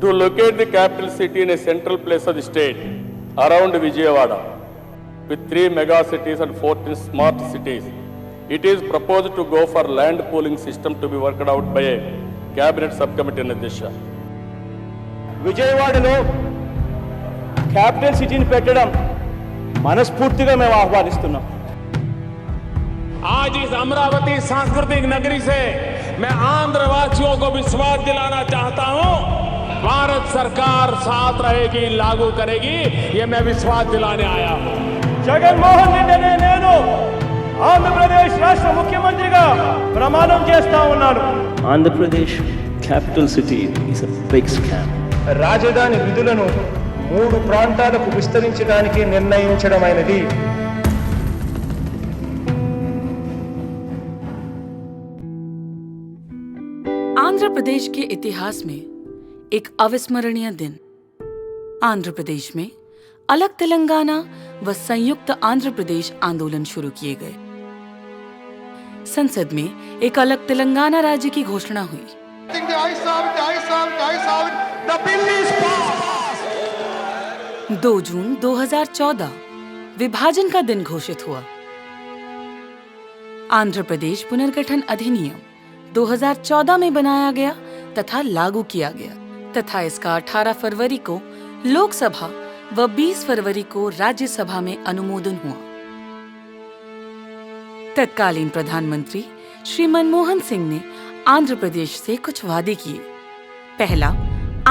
to locate the capital city in a central place of the state around Vijayawada with 3 mega cities and 14 smart cities. It is proposed to go for land pooling system to be worked out by a cabinet subcommittee in Disha. విజయవాడలో capital సిటీని పెట్టడం మనస్ఫూర్తిగా మేము ఆహ్వానిస్తున్నాం. आज इस अमरावती सांस्कृतिक नगरी से मैं आंध्र वासियों को विश्वास दिलाना चाहता हूं, भारत सरकार साथ रहेगी, लागू करेगी, ये मैं विश्वास दिलाने आया हूं. జగన్మోహన్ రెడ్డి అనే నేను ఆంధ్రప్రదేశ్ రాష్ట్ర ముఖ్యమంత్రిగా ప్రమాణం చేస్తా ఉన్నాను. Andhra Pradesh capital city is a big scam. రాజధాని విధులను 3 ప్రాంతాలకు విస్తరించడానికి నిర్ణయించడమైనది. आंध्र प्रदेश के इतिहास में एक अविस्मरणीय दिन. आंध्र प्रदेश में अलग तेलंगाना व संयुक्त आंध्र प्रदेश आंदोलन शुरू किए गए. संसद में एक अलग तेलंगाना राज्य की घोषणा हुई. 2 जून 2014 विभाजन का दिन घोषित हुआ. आंध्र प्रदेश पुनर्गठन अधिनियम 2014 में बनाया गया तथा लागू किया गया तथा इसका 18 फरवरी को लोकसभा व 20 फरवरी को राज्यसभा में अनुमोदन हुआ. तत्कालीन प्रधानमंत्री श्री मनमोहन सिंह ने आंध्र प्रदेश से कुछ वादे किए. पहला,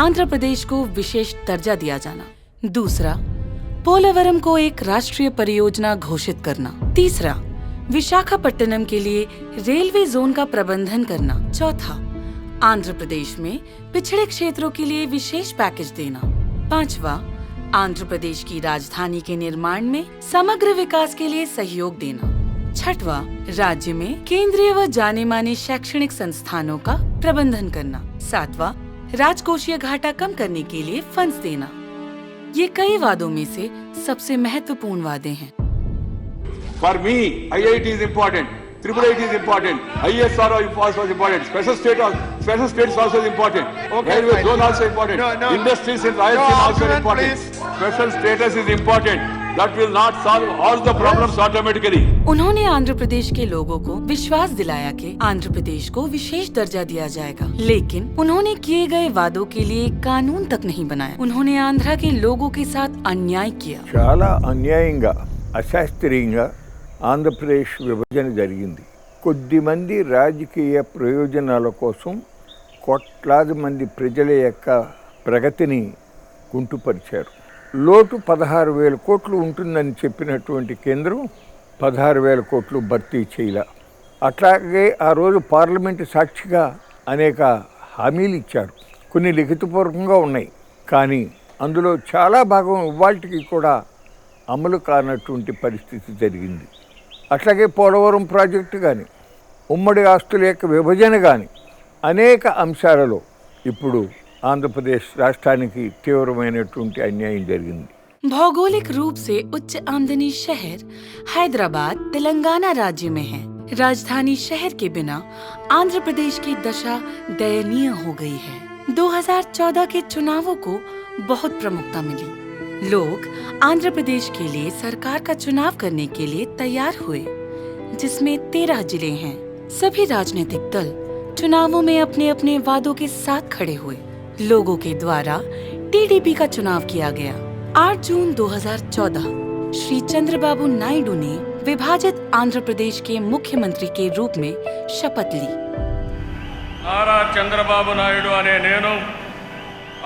आंध्र प्रदेश को विशेष दर्जा दिया जाना. दूसरा, पोलावरम को एक राष्ट्रीय परियोजना घोषित करना. तीसरा, विशाखापट्टनम के लिए रेलवे जोन का प्रबंधन करना. चौथा, आंध्र प्रदेश में पिछड़े क्षेत्रों के लिए विशेष पैकेज देना. पांचवा, आंध्र प्रदेश की राजधानी के निर्माण में समग्र विकास के लिए सहयोग देना. छठवां, राज्य में केंद्रीय व जाने माने शैक्षणिक संस्थानों का प्रबंधन करना. सातवां, राजकोषीय घाटा कम करने के लिए फंड्स देना. ये कई वादों में से सबसे महत्वपूर्ण वादे हैं. For me, IIT is important. IIIT is important. ISR was important. Special states also is important. Railway zone also important. Industries in Rayalaseema also important. Special status is important. That will not solve all the problems automatically. उन्होंने आंध्र प्रदेश के लोगों को विश्वास दिलाया कि आंध्र प्रदेश को विशेष दर्जा दिया जाएगा, लेकिन उन्होंने किए गए वादों के लिए कानून तक नहीं बनाया. उन्होंने आंध्रा के लोगों के साथ अन्याय किया. చాలా అన్యాయంగా అశాస్త్రీయంగా ఆంధ్రప్రదేశ్ విభజన జరిగింది. కొద్దిమంది రాజకీయ ప్రయోజనాల కోసం కోట్లాది మంది ప్రజల యొక్క ప్రగతిని కుంటుపరిచారు. లోటు 16,000 కోట్లు ఉంటుందని చెప్పినటువంటి కేంద్రం 16,000 కోట్లు భర్తీ చేయలే. అట్లాగే ఆ రోజు పార్లమెంటు సాక్షిగా అనేక హామీలు ఇచ్చారు. కొన్ని లిఖితపూర్వకంగా ఉన్నాయి, కానీ అందులో చాలా భాగం ఇవాళకి కూడా అమలు కానటువంటి పరిస్థితి జరిగింది. అట్లాగే పోలవరం ప్రాజెక్టు కానీ, ఉమ్మడి ఆస్తుల యొక్క విభజన కానీ అనేక అంశాలలో ఇప్పుడు ఆంధ్రప్రదేశ్ రాష్ట్రానికి తీవ్రమైనటువంటి అన్యాయం జరిగింది. भौगोलिक रूप से उच्च आमदनी शहर हैदराबाद तेलंगाना राज्य में है. राजधानी शहर के बिना आंध्र प्रदेश की दशा दयनीय हो गई है. 2014 के चुनावों को बहुत प्रमुखता मिली. लोग आंध्र प्रदेश के लिए सरकार का चुनाव करने के लिए तैयार हुए, जिसमें 13 जिले हैं. सभी राजनीतिक दल चुनावों में अपने अपने वादों के साथ खड़े हुए. लोगों के द्वारा टीडीपी का चुनाव किया गया. 8 जून 2014 श्री चंद्रबाबू नायडू ने विभाजित आंध्र प्रदेश के मुख्यमंत्री के रूप में शपथ ली. నారా చంద్రబాబు నాయుడు అనే నేను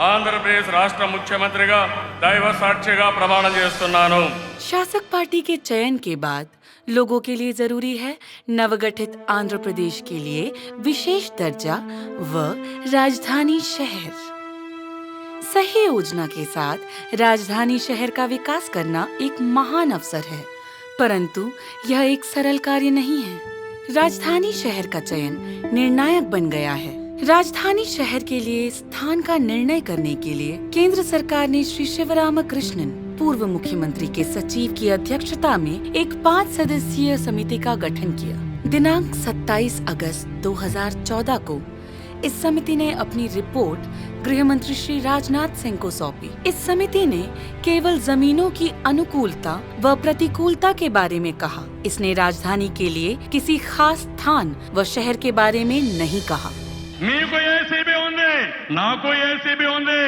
ఆంధ్రప్రదేశ్ రాష్ట్ర ముఖ్యమంత్రిగా దైవ సాక్షిగా ప్రమాణం చేస్తున్నాను. शासक पार्टी के चयन के बाद लोगों के लिए जरूरी है नवगठित आंध्र प्रदेश के लिए विशेष दर्जा व राजधानी शहर. सही योजना के साथ राजधानी शहर का विकास करना एक महान अवसर है, परंतु यह एक सरल कार्य नहीं है. राजधानी शहर का चयन निर्णायक बन गया है. राजधानी शहर के लिए स्थान का निर्णय करने के लिए केंद्र सरकार ने श्री शिवरामकृष्णन पूर्व मुख्यमंत्री के सचिव की अध्यक्षता में एक 5 सदस्यीय समिति का गठन किया. दिनांक 27 अगस्त 2014 को इस समिति ने अपनी रिपोर्ट गृह मंत्री श्री राजनाथ सिंह को सौंपी। इस समिति ने केवल जमीनों की अनुकूलता व प्रतिकूलता के बारे में कहा। इसने राजधानी के लिए किसी खास स्थान व शहर के बारे में नहीं कहा। మీకు ఏసీబీ ఉంది, నాకు ఏసీబీ ఉంది.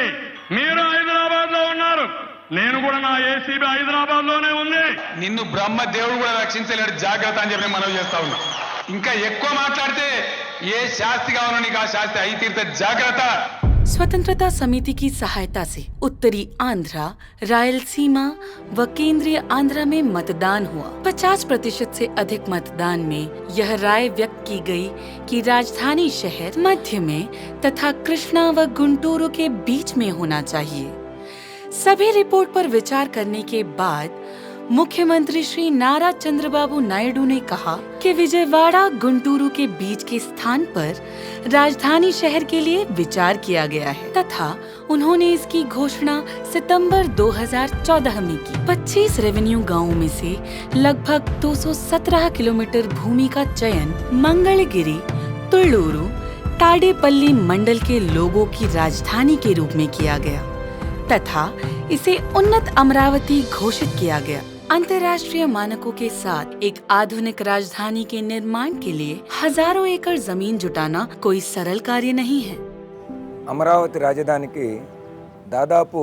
మీరు హైదరాబాద్ లో ఉన్నారు, నేను కూడా నా ఏసీబీ హైదరాబాద్ లోనే ఉంది. నిన్ను బ్రహ్మ దేవుడు కూడా రక్షించలేడు, జాగ్రత్త అని చెప్పి మనం చేస్తా ఉన్నా. ఇంకా ఎక్కువ మాట్లాడితే ఏ శాస్తి కావాలో నీకు ఆ శాస్తి అయి తీర్తే జాగ్రత్త. स्वतंत्रता समिति की सहायता से उत्तरी आंध्रा, रायलसीमा व केंद्रीय आंध्रा में मतदान हुआ। 50% से अधिक मतदान में यह राय व्यक्त की गई कि राजधानी शहर मध्य में तथा कृष्णा व गुंटूरू के बीच में होना चाहिए। सभी रिपोर्ट पर विचार करने के बाद मुख्यमंत्री श्री नारा चंद्रबाबू नायडू ने कहा कि विजयवाड़ा गुंटूरू के बीच के स्थान पर राजधानी शहर के लिए विचार किया गया है तथा उन्होंने इसकी घोषणा सितंबर 2014 में की। 25 रेवेन्यू गांवों में से लगभग 217 किलोमीटर भूमि का चयन मंगलगिरी, तुळ्ळूरू, ताडेपल्ली मंडल के लोगों की राजधानी के रूप में किया गया तथा इसे उन्नत अमरावती घोषित किया गया। अंतर्राष्ट्रीय मानकों के साथ एक आधुनिक राजधानी के निर्माण के लिए हजारों एकड़ जमीन जुटाना कोई सरल कार्य नहीं है। అమరావతి రాజధానికి దాదాపు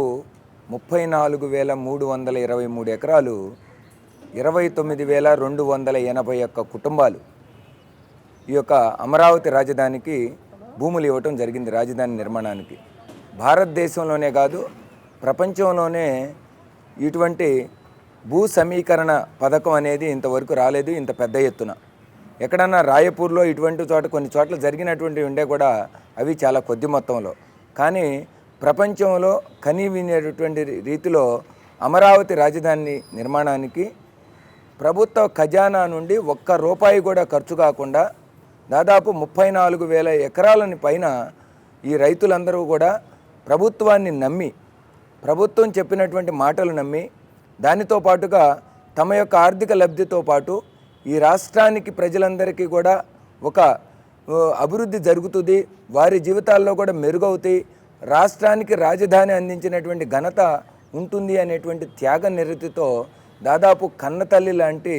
34,323 ఎకరాలు, 29,281 కుటుంబాలు ఈ యొక్క అమరావతి రాజధానికి భూములు ఇవ్వటం జరిగింది రాజధాని నిర్మాణానికి. భారతదేశంలోనే కాదు ప్రపంచంలోనే ఇటువంటి భూ సమీకరణ పథకం అనేది ఇంతవరకు రాలేదు ఇంత పెద్ద ఎత్తున. ఎక్కడన్నా రాయపూర్లో ఇటువంటి చోట కొన్ని చోట్ల జరిగినటువంటి ఉండే కూడా అవి చాలా కొద్ది మొత్తంలో, కానీ ప్రపంచంలో కని వినేటటువంటి రీతిలో అమరావతి రాజధాని నిర్మాణానికి ప్రభుత్వ ఖజానా నుండి ఒక్క రూపాయి కూడా ఖర్చు కాకుండా దాదాపు 34,000 ఎకరాలని పైన ఈ రైతులందరూ కూడా ప్రభుత్వాన్ని నమ్మి, ప్రభుత్వం చెప్పినటువంటి మాటలు నమ్మి, దానితో పాటుగా తమ యొక్క ఆర్థిక లబ్ధితో పాటు ఈ రాష్ట్రానికి ప్రజలందరికీ కూడా ఒక అభివృద్ధి జరుగుతుంది, వారి జీవితాల్లో కూడా మెరుగవుతాయి, రాష్ట్రానికి రాజధాని అందించినటువంటి ఘనత ఉంటుంది అనేటువంటి త్యాగ నిరతితో దాదాపు కన్నతల్లి లాంటి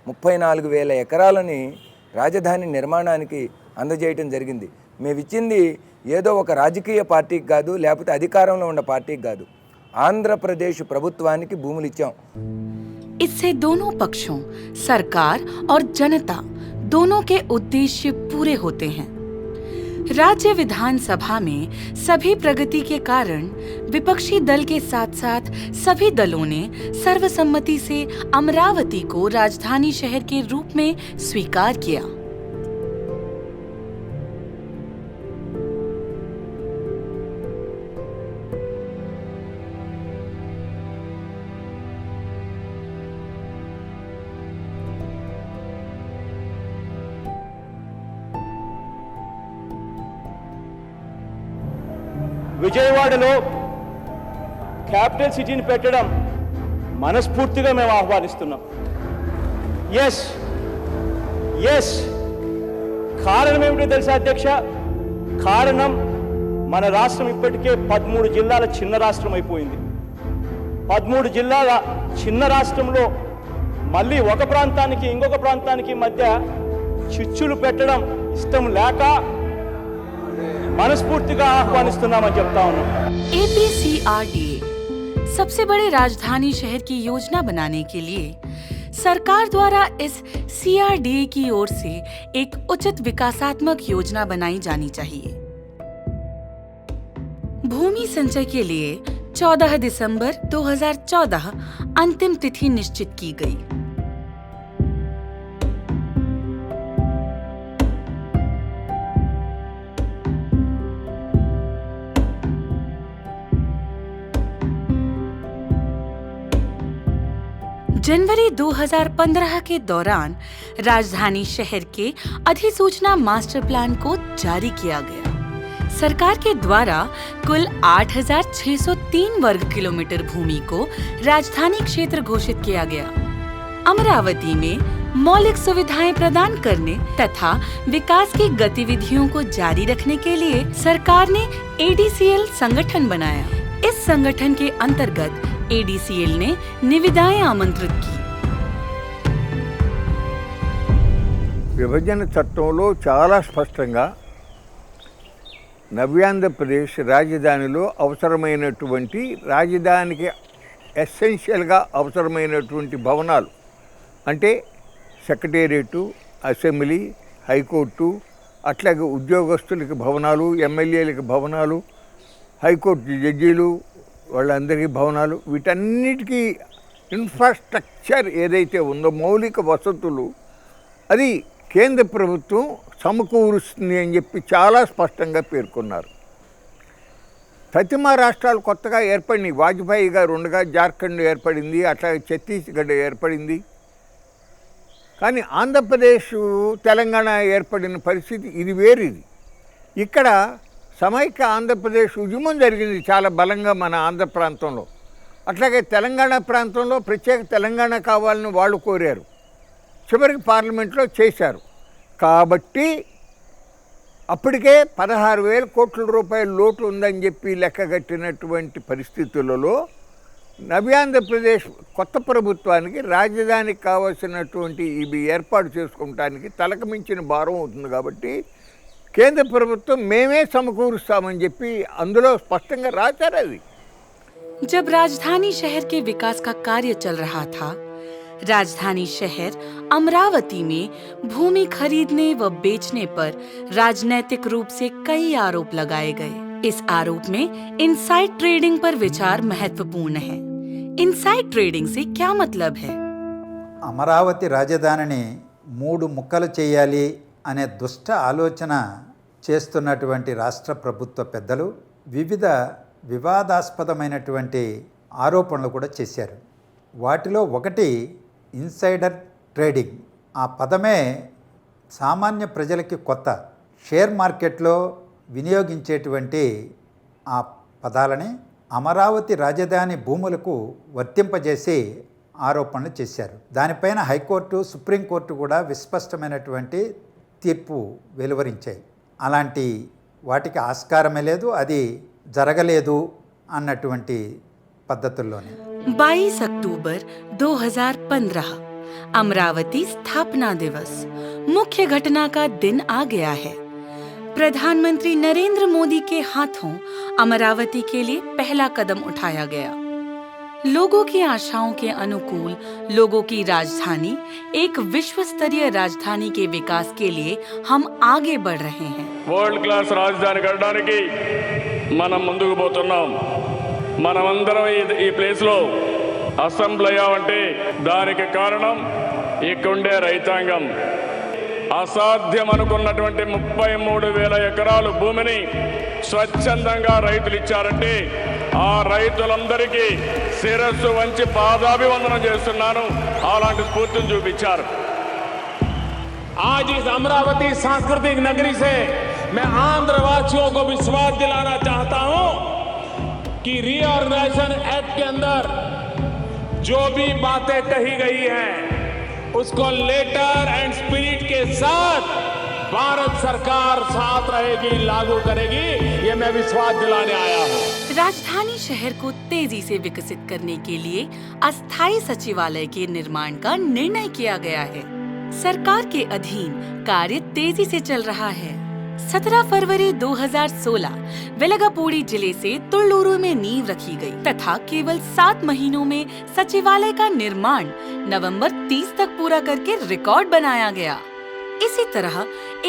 34,000 ఎకరాలని రాజధాని నిర్మాణానికి అందజేయటం జరిగింది. మేము ఇచ్చింది ఏదో ఒక రాజకీయ పార్టీకి కాదు, లేకపోతే అధికారంలో ఉన్న పార్టీకి కాదు, ఆంధ్రప్రదేశ్ ప్రభుత్వానికి భూములు ఇచ్చాం. इससे दोनों पक्षों, सरकार और जनता दोनों के उद्देश्य पूरे होते हैं। राज्य विधानसभा में सभी प्रगति के कारण विपक्षी दल के साथ साथ सभी दलों ने सर्वसम्मति से अमरावती को राजधानी शहर के रूप में स्वीकार किया। విజయవాడలో క్యాపిటల్ సిటీని పెట్టడం మనస్ఫూర్తిగా మేము ఆహ్వానిస్తున్నాం. ఎస్ కారణం ఏమిటో తెలుసా అధ్యక్ష? కారణం మన రాష్ట్రం ఇప్పటికే 13 జిల్లాల చిన్న రాష్ట్రం అయిపోయింది. 13 జిల్లాల చిన్న రాష్ట్రంలో మళ్ళీ ఒక ప్రాంతానికి ఇంకొక ప్రాంతానికి మధ్య చిచ్చులు పెట్టడం ఇష్టం లేక మనస్ఫూర్తిగా ఆహ్వానిస్తున్నామని చెప్తా ఉన్నాం. APCRDA सबसे बड़े राजधानी शहर की योजना बनाने के लिए सरकार द्वारा इस CRDA की ओर से एक उचित विकासात्मक योजना बनाई जानी चाहिए। भूमि संचय के लिए 14 दिसंबर 2014 अंतिम तिथि निश्चित की गई। जनवरी 2015 के दौरान राजधानी शहर के अधिसूचना मास्टर प्लान को जारी किया गया। सरकार के द्वारा कुल 8,603 वर्ग किलोमीटर भूमि को राजधानी क्षेत्र घोषित किया गया। अमरावती में मौलिक सुविधाएं प्रदान करने तथा विकास की गतिविधियों को जारी रखने के लिए सरकार ने ADCL संगठन बनाया। इस संगठन के अंतर्गत ADCL ने निविदाएं आमंत्रित की। విభజన చట్టంలో చాలా స్పష్టంగా నవ్యాంధ్రప్రదేశ్ రాజధానిలో అవసరమైనటువంటి రాజధానికి ఎసెన్షియల్గా అవసరమైనటువంటి భవనాలు అంటే సెక్రటేరియటు, అసెంబ్లీ, హైకోర్టు, అట్లాగే ఉద్యోగస్తులకి భవనాలు, ఎమ్మెల్యేలకి భవనాలు, హైకోర్టు జడ్జీలు వాళ్ళందరికీ భవనాలు, వీటన్నిటికీ ఇన్ఫ్రాస్ట్రక్చర్ ఏదైతే ఉందో మౌలిక వసతులు అది కేంద్ర ప్రభుత్వం సమకూరుస్తుంది అని చెప్పి చాలా స్పష్టంగా పేర్కొన్నారు. ప్రతిమా రాష్ట్రాలు కొత్తగా ఏర్పడినాయి. వాజ్పేయి గారు ఉండగా జార్ఖండ్ ఏర్పడింది, అట్లాగే ఛత్తీస్గఢ్ ఏర్పడింది. కానీ ఆంధ్రప్రదేశ్, తెలంగాణ ఏర్పడిన పరిస్థితి ఇది వేరేది. ఇక్కడ సమైక్య ఆంధ్రప్రదేశ్ ఉద్యమం జరిగింది చాలా బలంగా మన ఆంధ్ర ప్రాంతంలో. అట్లాగే తెలంగాణ ప్రాంతంలో ప్రత్యేక తెలంగాణ కావాలని వాళ్ళు కోరారు. చివరికి పార్లమెంట్లో చేశారు. కాబట్టి అప్పటికే 16,000 కోట్ల రూపాయల లోటు ఉందని చెప్పి లెక్కగట్టినటువంటి పరిస్థితులలో నవ్యాంధ్రప్రదేశ్ కొత్త ప్రభుత్వానికి రాజధానికి కావాల్సినటువంటి ఇవి ఏర్పాటు చేసుకోవడానికి తలకు మించిన భారం అవుతుంది. కాబట్టి కేంద్ర ప్రభుత్వం మేమే సమకూరుస్తామని చెప్పి అందులో స్పష్టంగా రాశారు. అది जब राजधानी शहर के विकास का कार्य चल रहा था, राजधानी शहर अमरावती में भूमि खरीदने व बेचने पर राजनैतिक रूप से कई आरोप लगाए गए। इस आरोप में इनसाइड ट्रेडिंग पर विचार महत्वपूर्ण है। इनसाइड ट्रेडिंग से क्या मतलब है? అమరావతి రాజధానిని 3 ముక్కలు చేయాలి అనే దుష్ట ఆలోచన చేస్తున్నటువంటి రాష్ట్ర ప్రభుత్వ పెద్దలు వివిధ వివాదాస్పదమైనటువంటి ఆరోపణలు కూడా చేశారు. వాటిలో ఒకటి ఇన్సైడర్ ట్రేడింగ్. ఆ పదమే సామాన్య ప్రజలకి కొత్త. షేర్ మార్కెట్లో వినియోగించేటువంటి ఆ పదాలని అమరావతి రాజధాని భూములకు వర్తింపజేసి ఆరోపణలు చేశారు. దానిపైన హైకోర్టు, సుప్రీంకోర్టు కూడా విస్పష్టమైనటువంటి తీర్పు వెలువరించాయి. అలాంటి వాటికి ఆస్కారమే లేదు, అది జరగలేదు అన్నటువంటి పద్ధతుల్లోనే 22 अक्टूबर 2015 अमरावती स्थापना दिवस मुख्य घटना का दिन आ गया है। प्रधानमंत्री नरेंद्र मोदी के हाथों अमरावती के लिए पहला कदम उठाया गया। लोगों की आशाओं के अनुकूल लोगों की राजधानी, एक विश्व स्तरीय राजधानी के विकास के लिए हम आगे बढ़ रहे हैं। వరల్డ్ క్లాస్ రాజధాని కట్టడానికి మనం ముందుకు పోతున్నాం. మనమందరం ఈ ప్లేస్లో అసెంబ్లీ అయ్యామంటే దానికి కారణం ఇక్కడుండే రైతాంగం. అసాధ్యం అనుకున్నటువంటి 33,000 ఎకరాలు భూమిని స్వచ్ఛందంగా రైతులు ఇచ్చారంటే ఆ రైతులందరికీ శిరస్సు వంచి పాదాభివందనం చేస్తున్నాను. అలాంటి స్ఫూర్తిని చూపించారు. आज इस अमरावती सांस्कृतिक नगरी से मैं आंध्रवासियों को विश्वास दिलाना चाहता हूं कि रीऑर्गेनाइजेशन एक्ट के अंदर जो भी बातें कही गई हैं उसको लेटर एंड स्पिरिट के साथ भारत सरकार साथ रहेगी, लागू करेगी, ये मैं विश्वास दिलाने आया हूं। राजधानी शहर को तेजी से विकसित करने के लिए अस्थायी सचिवालय के निर्माण का निर्णय किया गया है। सरकार के अधीन कार्य तेजी से चल रहा है। 17 फरवरी 2016 वेलगापूडी जिले से तुल्लूरू में नींव रखी गई तथा केवल 7 महीनों में सचिवालय का निर्माण नवंबर 30 तक पूरा करके रिकॉर्ड बनाया गया। इसी तरह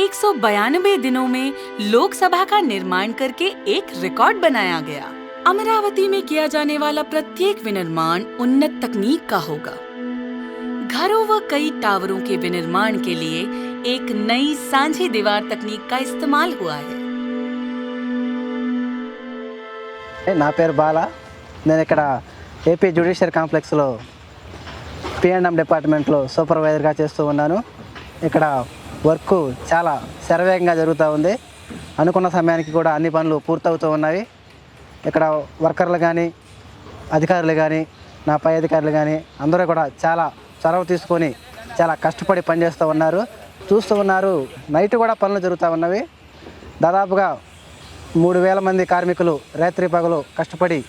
192 दिनों में लोकसभा का निर्माण करके एक रिकॉर्ड बनाया गया। अमरावती में किया जाने वाला प्रत्येक विनिर्माण उन्नत तकनीक का होगा। घरों व कई टावरों के विनिर्माण के लिए एक नई सांझी दीवार तकनीक का इस्तेमाल हुआ है। నా పేరు బాల. నేను ఇక్కడ ఏపీ జ్యుడిషియల్ కాంప్లెక్స్లో P&M డిపార్ట్మెంట్లో సూపర్వైజర్గా చేస్తూ ఉన్నాను. ఇక్కడ వర్క్ చాలా శరవేగంగా జరుగుతూ ఉంది. అనుకున్న సమయానికి కూడా అన్ని పనులు పూర్తవుతూ ఉన్నవి. ఇక్కడ వర్కర్లు కానీ, అధికారులు కానీ, నా పై అధికారులు కానీ అందరూ కూడా చాలా చొరవ తీసుకొని చాలా కష్టపడి పనిచేస్తూ ఉన్నారు. చూస్తూ ఉన్నారు, నైట్ కూడా పనులు జరుగుతూ ఉన్నవి. దాదాపుగా 3000 మంది కార్మికులు రాత్రి పగలు కష్టపడి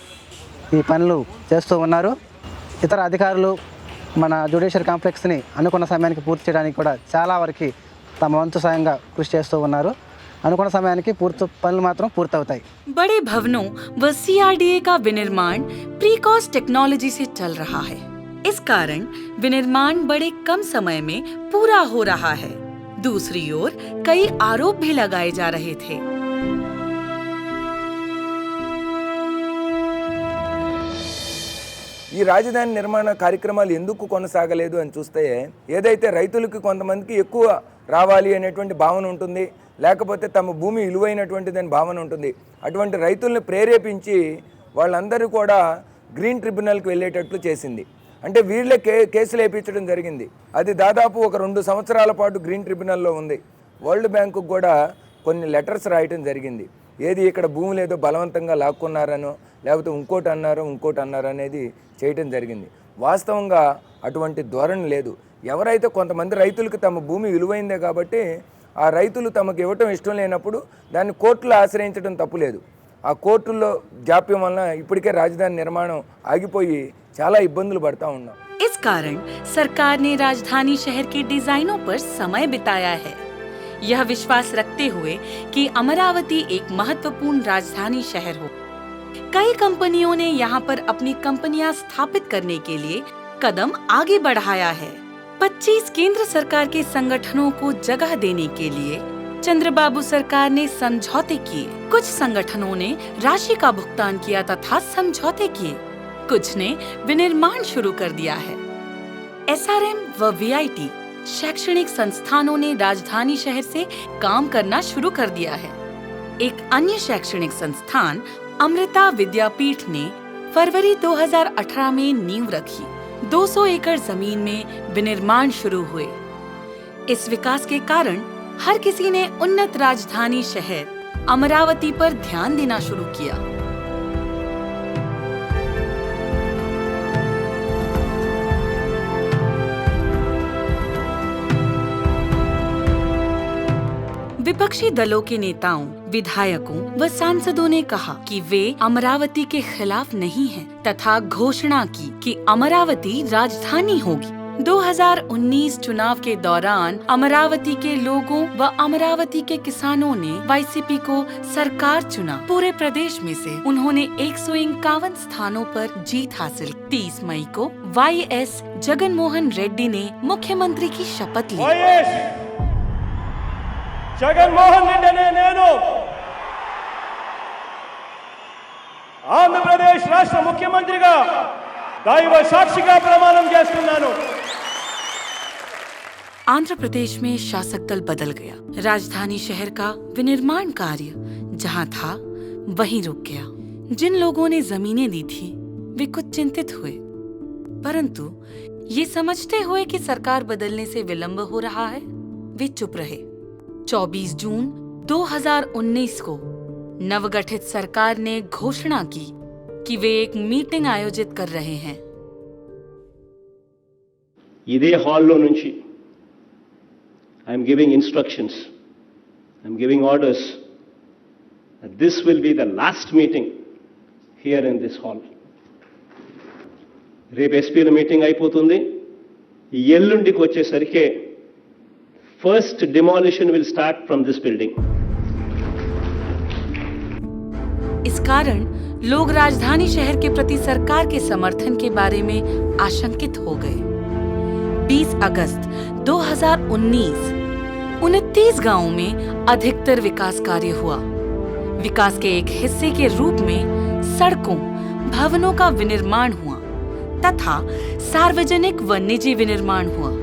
ఈ పనులు చేస్తూ ఉన్నారు. ఇతర అధికారులు మన జ్యుడిషియల్ కాంప్లెక్స్ని అనుకున్న సమయానికి పూర్తి చేయడానికి కూడా చాలా వరకు తమ వంతు సాయంగా కృషి చేస్తూ ఉన్నారు. అనుకున్న సమయానికి పనులు మాత్రం పూర్తవుతాయి. बड़े भवनों व CRDA का विनिर्माण प्रीकॉस्ट टेक्नोलॉजी से चल रहा है. इस कारण विनिर्माण बड़े कम समय में पूरा हो रहा है. दूसरी ओर कई आरोप भी लगाए जा रहे थे. ఈ రాజధాని నిర్మాణ కార్యక్రమాలు ఎందుకు కొనసాగలేదు అని చూస్తే, ఏదైతే రైతులకి కొంతమందికి ఎక్కువ రావాలి అనేటువంటి భావన ఉంటుంది, లేకపోతే తమ భూమి విలువైనటువంటిదని భావన ఉంటుంది. అటువంటి రైతుల్ని ప్రేరేపించి వాళ్ళందరూ కూడా గ్రీన్ ట్రిబ్యునల్కి వెళ్ళేటట్లు చేసింది. అంటే వీళ్ళే కేసులు వేయించడం జరిగింది. అది దాదాపు ఒక 2 సంవత్సరాల పాటు గ్రీన్ ట్రిబ్యునల్లో ఉంది. వరల్డ్ బ్యాంకుకు కూడా కొన్ని లెటర్స్ రాయటం జరిగింది. ఏది ఇక్కడ భూములు ఏదో బలవంతంగా లాక్కున్నారనో, లేకపోతే ఇంకోటి అన్నారు అనేది చేయటం జరిగింది. వాస్తవంగా అటువంటి ధోరణి లేదు. ఎవరైతే కొంతమంది రైతులకు తమ భూమి విలువైందే కాబట్టి ఆ రైతులు తమకు ఇవ్వటం ఇష్టం లేనప్పుడు దాన్ని కోర్టులో ఆశ్రయించడం తప్పులేదు. ఆ కోర్టుల్లో జాప్యం వలన ఇప్పటికే రాజధాని నిర్మాణం ఆగిపోయి చాలా ఇబ్బందులు పడతా ఉన్నాం. इस कारण सरकार ने राजधानी शहर के डिजाइनों पर समय बिताया है, यह विश्वास रखते हुए कि अमरावती एक महत्वपूर्ण राजधानी शहर हो. कई कंपनियों ने यहाँ पर अपनी कंपनियां स्थापित करने के लिए कदम आगे बढ़ाया है. 25 केंद्र सरकार के संगठनों को जगह देने के लिए चंद्रबाबू सरकार ने समझौते किए. कुछ संगठनों ने राशि का भुगतान किया तथा समझौते किए. कुछ ने विनिर्माण शुरू कर दिया है. SRM व VIT शैक्षणिक संस्थानों ने राजधानी शहर से काम करना शुरू कर दिया है. एक अन्य शैक्षणिक संस्थान अमृता विद्यापीठ ने फरवरी 2018 में नींव रखी. 200 एकड़ जमीन में विनिर्माण शुरू हुए. इस विकास के कारण हर किसी ने उन्नत राजधानी शहर अमरावती पर ध्यान देना शुरू किया. विपक्षी दलों के नेताओं, विधायकों व सांसदों ने कहा कि वे अमरावती के खिलाफ नहीं हैं तथा घोषणा की कि अमरावती राजधानी होगी. 2019 चुनाव के दौरान अमरावती के लोगों व अमरावती के किसानों ने YCP को सरकार चुना. पूरे प्रदेश में से उन्होंने 151 स्थानों पर जीत हासिल. 30 मई को YS जगनमोहन रेड्डी ने मुख्यमंत्री की शपथ ली. జగన్మోహన్ రెడ్డి అనే నేను ఆంధ్రప్రదేశ్ రాష్ట్ర ముఖ్యమంత్రిగా దైవ సాక్షిగా ప్రమాణం చేస్తున్నాను. आंध्र प्रदेश में शासक दल बदल गया. राजधानी शहर का विनिर्माण कार्य जहां था वहीं रुक गया. जिन लोगों ने जमीनें दी थी वे कुछ चिंतित हुए, परंतु ये समझते हुए कि सरकार बदलने से विलंब हो रहा है, वे चुप रहे. 24 जून 2019 को नवगठित सरकार ने घोषणा की कि वे एक मीटिंग आयोजित कर रहे हैं. ఇదే హాల్లో నుంచి I'm giving instructions, I'm giving orders that this will be the last meeting here in this hall. రేపు ఎస్పీల మీటింగ్ అయిపోతుంది. ఎల్లుండికి వచ్చేసరికి first demolition will start from this building. इस कारण लोग राजधानी शहर के प्रति सरकार के समर्थन के बारे में आशंकित हो गए. 20 अगस्त 2019 29 गांवों में अधिकतर विकास कार्य हुआ. विकास के एक हिस्से के रूप में सड़कों, भवनों का विनिर्माण हुआ तथा सार्वजनिक व निजी विनिर्माण हुआ.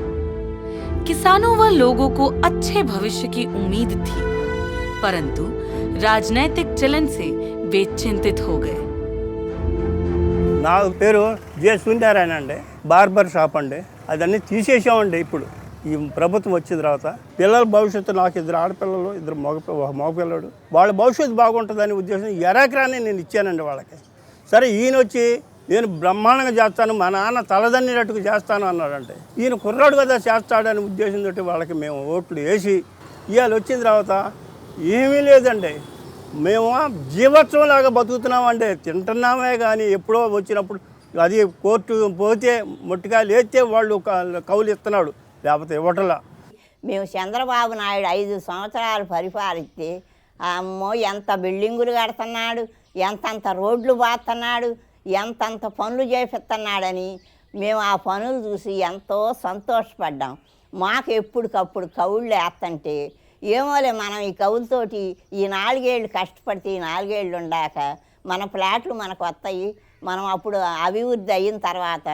किसानों व लोगों को अच्छे भविष्य की उम्मीद थी, परंतु राजनैतिक चलन से वे चिंतित हो गए. నా పేరు జే సుందరాయణ అండి. బార్బర్ షాప్ అండి. అదన్నీ తీసేసామండి. ఇప్పుడు ఈ ప్రభుత్వం వచ్చిన తర్వాత పిల్లల భవిష్యత్తు, నాకు 2 ఆడపిల్లలు, 2 మగపిల్లడు, వాళ్ళ భవిష్యత్తు బాగుంటుందని ఉద్దేశం ఎరాకరాన్ని నేను ఇచ్చానండి వాళ్ళకి. సరే ఈయన వచ్చి నేను బ్రహ్మాండంగా చేస్తాను, మా నాన్న తలదన్నేటట్టుగా చేస్తాను అన్నాడంటే ఈయన కుర్రాడు కదా చేస్తాడనే ఉద్దేశంతో వాళ్ళకి మేము ఓట్లు వేసి ఇవాళ వచ్చిన తర్వాత ఏమీ లేదండి. మేము జీవోత్సవంలాగా బతుకుతున్నామంటే తింటున్నామే కానీ ఎప్పుడో వచ్చినప్పుడు అది కోర్టు పోతే మొట్టికాయలు వేస్తే వాళ్ళు కౌలు ఇస్తున్నాడు, లేకపోతే ఇవ్వటలా. మేము చంద్రబాబు నాయుడు 5 సంవత్సరాలు పరిపాలిస్తే అమ్మో ఎంత బిల్డింగులు కడుతున్నాడు, ఎంతంత రోడ్లు బాస్తున్నాడు, ఎంతంత పనులు చేపిస్తున్నాడని మేము ఆ పనులు చూసి ఎంతో సంతోషపడ్డాం. మాకు ఎప్పటికప్పుడు కౌళ్ళు వేస్తుంటే ఏమోలే మనం ఈ కౌలుతోటి ఈ 4 ఏళ్ళు కష్టపడితే ఈ 4 ఏళ్ళు ఉండాక మన ఫ్లాట్లు మనకు వస్తాయి, మనం అప్పుడు అభివృద్ధి అయిన తర్వాత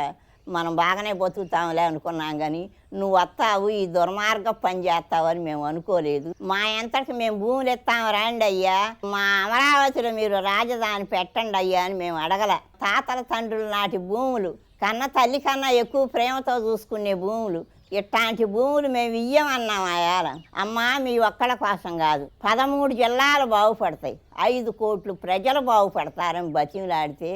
మనం బాగానే బతుకుతాంలే అనుకున్నాం. కానీ నువ్వు వస్తావు ఈ దుర్మార్గ పని చేస్తావు అని మేము అనుకోలేదు. మా ఎంతకి మేము భూములు ఇస్తాము రండి అయ్యా, మా అమరావతిలో మీరు రాజధాని పెట్టండి అయ్యా అని మేము అడగల. తాతల తండ్రుల నాటి భూములు కన్నా తల్లి కన్నా ఎక్కువ ప్రేమతో చూసుకునే భూములు, ఇట్లాంటి భూములు మేము ఇయ్యమన్నాం. అయ్యాల అమ్మా మీ ఒక్కళ్ళ కోసం కాదు, 13 జిల్లాలు బాగుపడతాయి, 5 కోట్లు ప్రజలు బాగుపడతారని బతిమలాడితే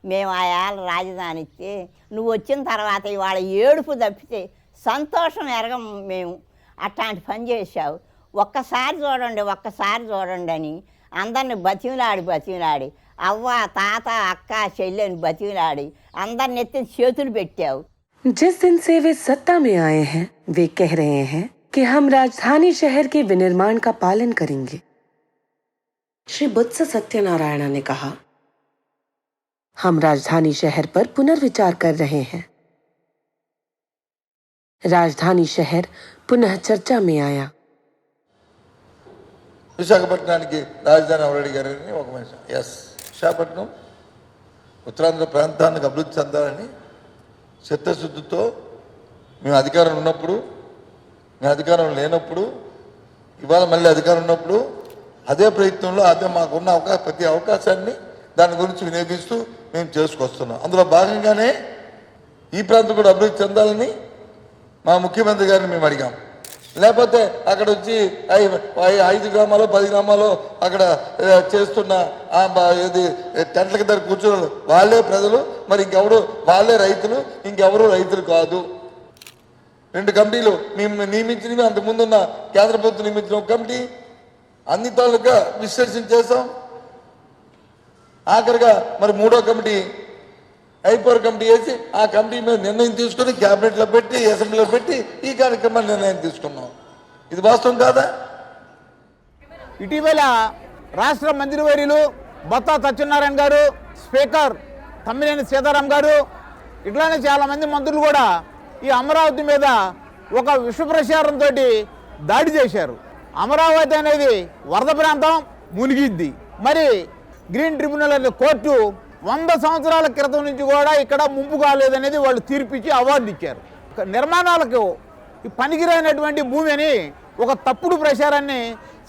మేము ఆయాల రాజధాని ఇస్తే నువ్వు వచ్చిన తర్వాత ఇవాళ ఏడుపు తప్పితే సంతోషం ఎరగం. మేము అట్లాంటి పని చేసావు, ఒక్కసారి చూడండి అని అందరిని బతిమలాడి అవ్వ తాత అక్క చెల్లెని బతిమలాడి అందరిని ఎత్తి చేతులు పెట్టావు. जिस दिन से वे सत्ता में आए हैं वे कह रहे हैं कि हम राजधानी शहर के विनिर्माण का पालन करेंगे। श्री बुत्स सत्यनारायण ने कहा, हम राजधानी शहर पर पुनर्विचार कर रहे हैं। राजधानी शहर पुनः चर्चा में आया। విశాఖపట్నానికి రాజధాని ఎవరు అడిగారని ఒక మనిషి, ఎస్ విశాఖపట్నం ఉత్తరాంధ్ర ప్రాంతానికి అభివృద్ధి చెందాలని చిత్తశుద్ధితో మేము అధికారం ఉన్నప్పుడు, మేము అధికారం లేనప్పుడు, ఇవాళ మళ్ళీ అధికారం ఉన్నప్పుడు అదే ప్రయత్నంలో అదే మాకున్న ప్రతి అవకాశాన్ని దాని గురించి వినియోగిస్తూ మేము చేసుకొస్తున్నాం. అందులో భాగంగానే ఈ ప్రాంతం కూడా అభివృద్ధి చెందాలని మా ముఖ్యమంత్రి గారిని మేము అడిగాం. లేకపోతే అక్కడ వచ్చి 5 గ్రామాలు 10 గ్రామాలు అక్కడ చేస్తున్న ఇది టెంట్ల కింద కూర్చున్నారు వాళ్ళే ప్రజలు, మరి ఇంకెవరు వాళ్ళే రైతులు, ఇంకెవరు రైతులు కాదు. 2 కమిటీలు మేము నియమించినవి, అంతకుముందున్న కేంద్ర ప్రభుత్వం నియమించిన ఒక కమిటీ అన్ని తాలూకా విశ్లేషణ చేసాం. ఆఖరిగా మరి 3వ కమిటీ హైపవర్ కమిటీ వేసి ఆ కమిటీ మీద నిర్ణయం తీసుకుని క్యాబినెట్లో పెట్టి అసెంబ్లీలో పెట్టి ఈ కార్యక్రమాన్ని నిర్ణయం తీసుకున్నాం. ఇది వాస్తవం కాదా? ఇటీవల రాష్ట్ర మంత్రివర్యులు బొత్స సత్యనారాయణ గారు, స్పీకర్ తమ్మినేని సీతారాం గారు, ఇట్లానే చాలామంది మంత్రులు కూడా ఈ అమరావతి మీద ఒక విష ప్రచారంతో దాడి చేశారు. అమరావతి అనేది వరద ప్రాంతం, మునిగిద్ది. మరి గ్రీన్ ట్రిబ్యునల్ అనే కోర్టు 100 సంవత్సరాల క్రితం నుంచి కూడా ఇక్కడ ముంపు కాలేదనేది వాళ్ళు తీర్పిచ్చి అవార్డు ఇచ్చారు. నిర్మాణాలకు పనికిరైనటువంటి భూమిని ఒక తప్పుడు ప్రచారాన్ని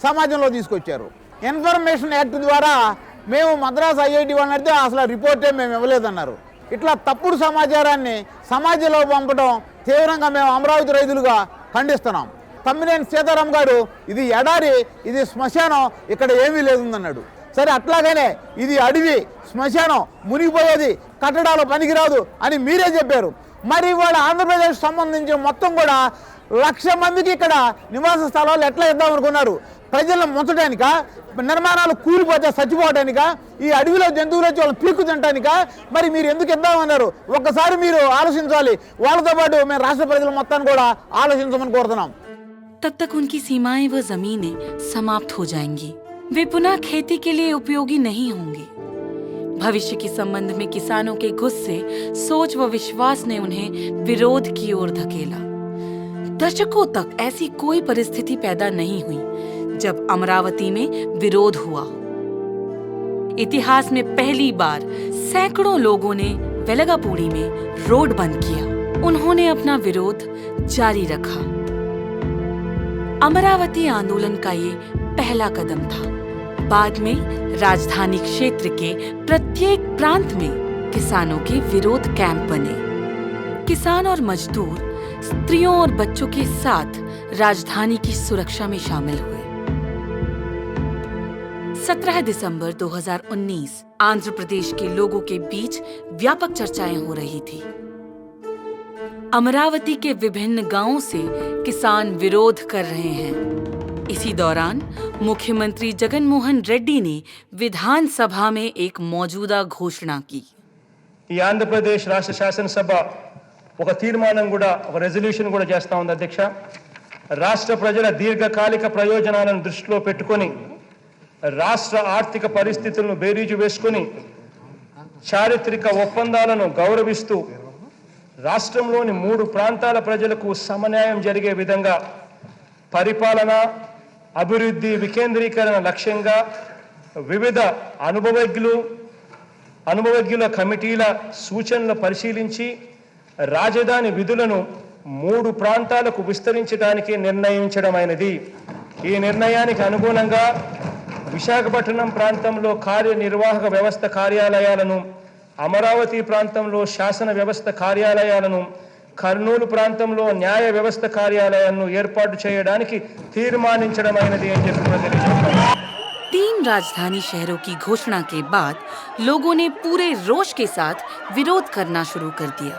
సమాజంలో తీసుకొచ్చారు. ఇన్ఫర్మేషన్ యాక్ట్ ద్వారా మేము మద్రాసు ఐఐటి వాళ్ళని అడిగితే అసలు రిపోర్టే మేము ఇవ్వలేదన్నారు. ఇట్లా తప్పుడు సమాచారాన్ని సమాజంలో పంపడం తీవ్రంగా మేము అమరావతి రైతులుగా ఖండిస్తున్నాం. తమ్మినేని సీతారాం గారు ఇది ఎడారి, ఇది శ్మశానం, ఇక్కడ ఏమీ లేదన్నాడు. సరే అట్లాగనే ఇది అడవి, శ్మశానం, మునిగిపోయేది, కట్టడాలు పనికిరాదు అని మీరే చెప్పారు. మరి ఇవాళ ఆంధ్రప్రదేశ్ సంబంధించిన మొత్తం కూడా 1,00,000 మందికి ఇక్కడ నివాస స్థలాలు ఎట్లా ఇద్దాం అనుకున్నారు? ప్రజలను ముంచడానికా, నిర్మాణాలు కూలిపోతే చచ్చిపోవడానికా, ఈ అడవిలో జంతువులు వచ్చి వాళ్ళు పీక్కు తినడానికా? మరి మీరు ఎందుకు ఇద్దామన్నారు? ఒక్కసారి మీరు ఆలోచించాలి. వాళ్ళతో పాటు మేము రాష్ట్ర ప్రజల మొత్తాన్ని కూడా ఆలోచించమని కోరుతున్నాం. तब तक उनकी सीमाएं व जमीनें समाप्त हो जाएंगी। वे पुनः खेती के लिए उपयोगी नहीं होंगे। भविष्य के संबंध में किसानों के गुस्से, सोच व विश्वास ने उन्हें विरोध की ओर धकेला। दशकों तक ऐसी कोई परिस्थिति पैदा नहीं हुई जब अमरावती में विरोध हुआ। इतिहास में पहली बार सैकड़ों लोगों ने वेलगापूड़ी में रोड बंद किया। उन्होंने अपना विरोध जारी रखा। अमरावती आंदोलन का ये पहला कदम था। बाद में राजधानी क्षेत्र के प्रत्येक प्रांत में किसानों के विरोध कैंप बने। किसान और मजदूर स्त्रियों और बच्चों के साथ राजधानी की सुरक्षा में शामिल हुए। 17 दिसंबर 2019 आंध्र प्रदेश के लोगों के बीच व्यापक चर्चाएं हो रही थी। अमरावती के विभिन्न गांवों से किसान विरोध कर रहे हैं। इसी दौरान मुख्यमंत्री जगन मोहन रेड्डी ने विधानसभा में एक मौजूदा घोषणा की। ఈ ఆంధ్రప్రదేశ్ రాష్ట్ర శాసనసభ ఒక తీర్మానం కూడా ఒక రెజల్యూషన్ కూడా చేస్తా ఉంది అధ్యక్ష. రాష్ట్ర ప్రజల దీర్ఘకాలిక ప్రయోజనాలను దృష్టిలో పెట్టుకొని రాష్ట్ర ఆర్థిక పరిస్థితులను బేరీజు వేసుకొని చారిత్రక ఒప్పందాలను గౌరవిస్తూ రాష్ట్రంలోని 3 ప్రాంతాల ప్రజలకు సమన్యాయం జరిగే విధంగా పరిపాలన, అభివృద్ధి, వికేంద్రీకరణ లక్ష్యంగా వివిధ అనుభవజ్ఞుల కమిటీల సూచనలు పరిశీలించి రాజధాని విధులను 3 ప్రాంతాలకు విస్తరించడానికి నిర్ణయించడమైనది. ఈ నిర్ణయానికి అనుగుణంగా విశాఖపట్నం ప్రాంతంలో కార్యనిర్వాహక వ్యవస్థ కార్యాలయాలను, అమరావతి ప్రాంతంలో శాసన వ్యవస్థ కార్యాలయాలను, కర్నూలు ప్రాంతంలో న్యాయ వ్యవస్థ కార్యాలయాలను ఏర్పాటు చేయడానికి తీర్మానించడమైనది అని చెప్పి తెలియజేస్తున్నారు. 3 राजधानी शहरों की घोषणा के बाद लोगों ने पूरे रोष के साथ विरोध करना शुरू कर दिया।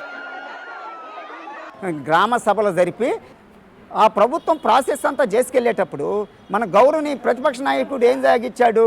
గ్రామ సభలు జరిపి ఆ ప్రభుత్వం ప్రాసెస్ అంతా చేసుకెళ్ళేటప్పుడు మన గౌరవనీయ ప్రతిపక్ష నాయకుడు ఏం సాగిచ్చాడు?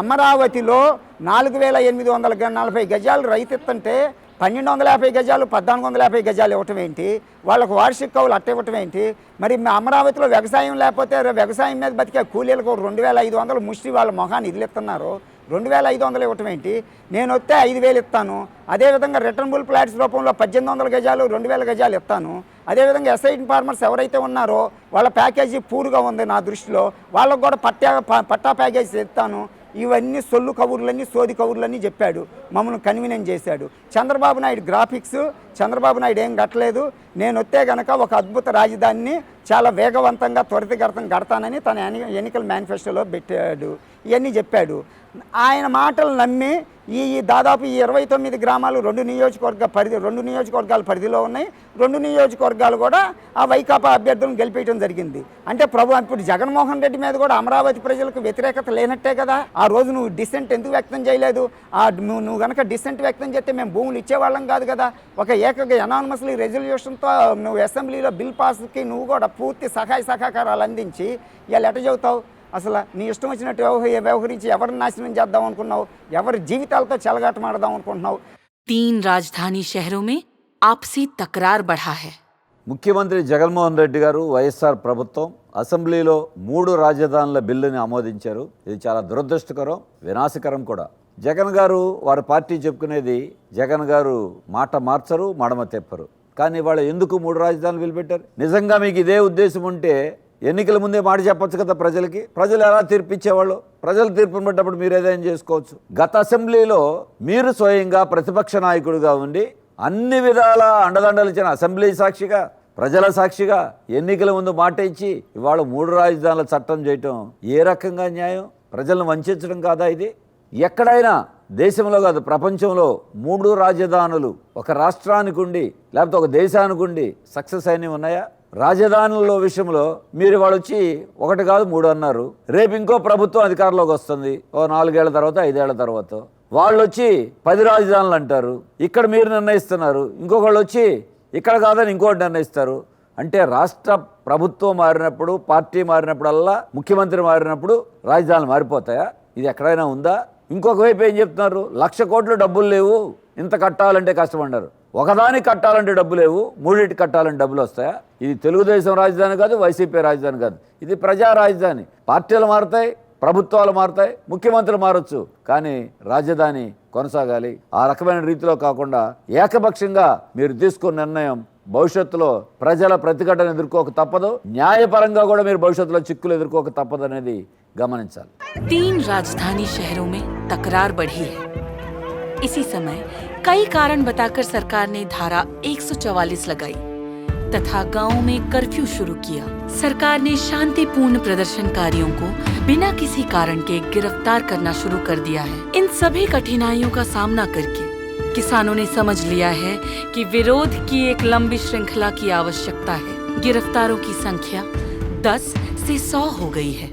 అమరావతిలో 4840 గజాలు రైతు ఇస్తుంటే 1250 గజాలు 1450 గజాలు ఇవ్వటం ఏంటి? వాళ్ళకు వార్షిక కవులు అట్ట ఇవ్వటం ఏంటి? మరి అమరావతిలో వ్యవసాయం లేకపోతే వ్యవసాయం మీద బతికే కూలీలకు 2500 ముష్టి వాళ్ళ మొహాన్ని ఇదిలిస్తున్నారు. 2500 ఇవ్వటం ఏంటి? నేను వస్తే 5000 ఇస్తాను. అదేవిధంగా రిటర్నబుల్ ఫ్లాట్స్ రూపంలో 1800 గజాలు 2000 గజాలు ఇస్తాను. అదేవిధంగా ఎస్ఐటి ఫార్మర్స్ ఎవరైతే ఉన్నారో వాళ్ళ ప్యాకేజీ పూర్గా ఉంది నా దృష్టిలో, వాళ్ళకు కూడా పట్టా ప్యాకేజీ ఇస్తాను. ఇవన్నీ సొల్లు కబుర్లన్నీ, సోది కబుర్లన్నీ చెప్పాడు, మమ్మల్ని కన్వీనియన్స్ చేశాడు. చంద్రబాబు నాయుడు గ్రాఫిక్స్, చంద్రబాబు నాయుడు ఏం కట్టలేదు. నేను వస్తే గనక ఒక అద్భుత రాజధానిని చాలా వేగవంతంగా త్వరితగతం కడతానని తన ఎన్నికల మేనిఫెస్టోలో పెట్టాడు. ఇవన్నీ చెప్పాడు. ఆయన మాటలు నమ్మి ఈ దాదాపు 29 గ్రామాలు 2 నియోజకవర్గాల పరిధిలో ఉన్నాయి. 2 నియోజకవర్గాలు కూడా ఆ వైకాపా అభ్యర్థులను గెలిపేయడం జరిగింది. అంటే ఇప్పుడు జగన్మోహన్ రెడ్డి మీద కూడా అమరావతి ప్రజలకు వ్యతిరేకత లేనట్టే కదా. ఆ రోజు నువ్వు డిసెంట్ ఎందుకు వ్యక్తం చేయలేదు? నువ్వు కనుక డిసెంట్ వ్యక్తం చేస్తే మేము భూములు ఇచ్చేవాళ్ళం కాదు కదా. ఒక ఎనానిమస్లీ రెజల్యూషన్తో నువ్వు అసెంబ్లీలో బిల్ పాస్కి నువ్వు కూడా పూర్తి సహాయ సహకారాలు అందించి ఇవాళ ఎట చెబుతావు? అసలు నీ ఇష్టం వచ్చినట్టు వ్యవహరించి ఎవరిని నాశనం చేద్దాం అనుకున్నావు? ఎవరి జీవితాలతో చెలగాటమాడదాం అనుకుంటున్నావు? 3 राजधानी शहरों में आपसी तकरार बढ़ा है। ముఖ్యమంత్రి జగన్మోహన్ రెడ్డి గారు, వైఎస్ఆర్ ప్రభుత్వం అసెంబ్లీలో 3 రాజధానుల బిల్లుని ఆమోదించారు. ఇది చాలా దురదృష్టకరం, వినాశకరం కూడా. జగన్ గారు వారి పార్టీ చెప్పుకునేది, జగన్ గారు మాట మార్చరు, మడమ తెప్పరు. కానీ వాళ్ళు ఎందుకు 3 రాజధానులు బిల్లు పెట్టారు? నిజంగా మీకు ఇదే ఉద్దేశం ఉంటే ఎన్నికల ముందే మాట చెప్పొచ్చు కదా ప్రజలకి. ప్రజలు ఎలా తీర్పిచ్చేవాళ్ళు? ప్రజలు తీర్పుని పడ్డప్పుడు మీరు ఏదైనా చేసుకోవచ్చు. గత అసెంబ్లీలో మీరు స్వయంగా ప్రతిపక్ష నాయకుడిగా ఉండి అన్ని విధాల అండదండలు ఇచ్చిన అసెంబ్లీ సాక్షిగా, ప్రజల సాక్షిగా ఎన్నికల ముందు మాట ఇచ్చి ఇవాళ 3 రాజధానుల చట్టం చేయటం ఏ రకంగా న్యాయం? ప్రజలను వంచడం కాదా ఇది? ఎక్కడైనా దేశంలో కాదు ప్రపంచంలో 3 రాజధానులు ఒక రాష్ట్రానికి ఉండి లేకపోతే ఒక దేశానికి ఉండి సక్సెస్ అయినవి ఉన్నాయా? రాజధానుల విషయంలో మీరు వాళ్ళు వచ్చి 1 కాదు 3 అన్నారు. రేపు ఇంకో ప్రభుత్వం అధికారంలోకి వస్తుంది, ఓ 4 ఏళ్ల తర్వాత 5 ఏళ్ల తర్వాత వాళ్ళు వచ్చి 10 రాజధానులు అంటారు. ఇక్కడ మీరు నిర్ణయిస్తున్నారు, ఇంకొకళ్ళు వచ్చి ఇక్కడ కాదని ఇంకోటి నిర్ణయిస్తారు. అంటే రాష్ట్ర ప్రభుత్వం మారినప్పుడు, పార్టీ మారినప్పుడల్లా, ముఖ్యమంత్రి మారినప్పుడు రాజధానులు మారిపోతాయా? ఇది ఎక్కడైనా ఉందా? ఇంకొక వైపు ఏం చెప్తున్నారు? 1,00,000 కోట్లు డబ్బులు లేవు, ఇంత కట్టాలంటే కష్టపడ్డారు. ఒకదానికి కట్టాలంటే డబ్బు లేవు, 3 కట్టాలంటే డబ్బులు వస్తాయా? ఇది తెలుగుదేశం రాజధాని కాదు, వైసీపీ రాజధాని కాదు, ఇది ప్రజా రాజధాని. పార్టీలు మారుతాయి, ప్రభుత్వాలు మారుతాయి, ముఖ్యమంత్రులు మారచ్చు, కానీ రాజధాని కొనసాగాలి. ఆ రకమైన రీతిలో కాకుండా ఏకపక్షంగా మీరు తీసుకున్న నిర్ణయం భవిష్యత్తులో ప్రజల ప్రతిఘటన ఎదుర్కోక తప్పదు, న్యాయపరంగా కూడా మీరు భవిష్యత్తులో చిక్కులు ఎదుర్కోక తప్పదు అనేది గమనించాలి. 3 राजधानी शहरों में तकरार बढ़ी है। इसी समय कई कारण बताकर सरकार ने धारा 144 लगाई तथा गांवों में कर्फ्यू शुरू किया। सरकार ने शांतिपूर्ण प्रदर्शनकारियों को बिना किसी कारण के गिरफ्तार करना शुरू कर दिया है। इन सभी कठिनाइयों का सामना करके किसानों ने समझ लिया है कि विरोध की एक लंबी श्रृंखला की आवश्यकता है। गिरफ्तारों की संख्या 10 से 100 हो गई है।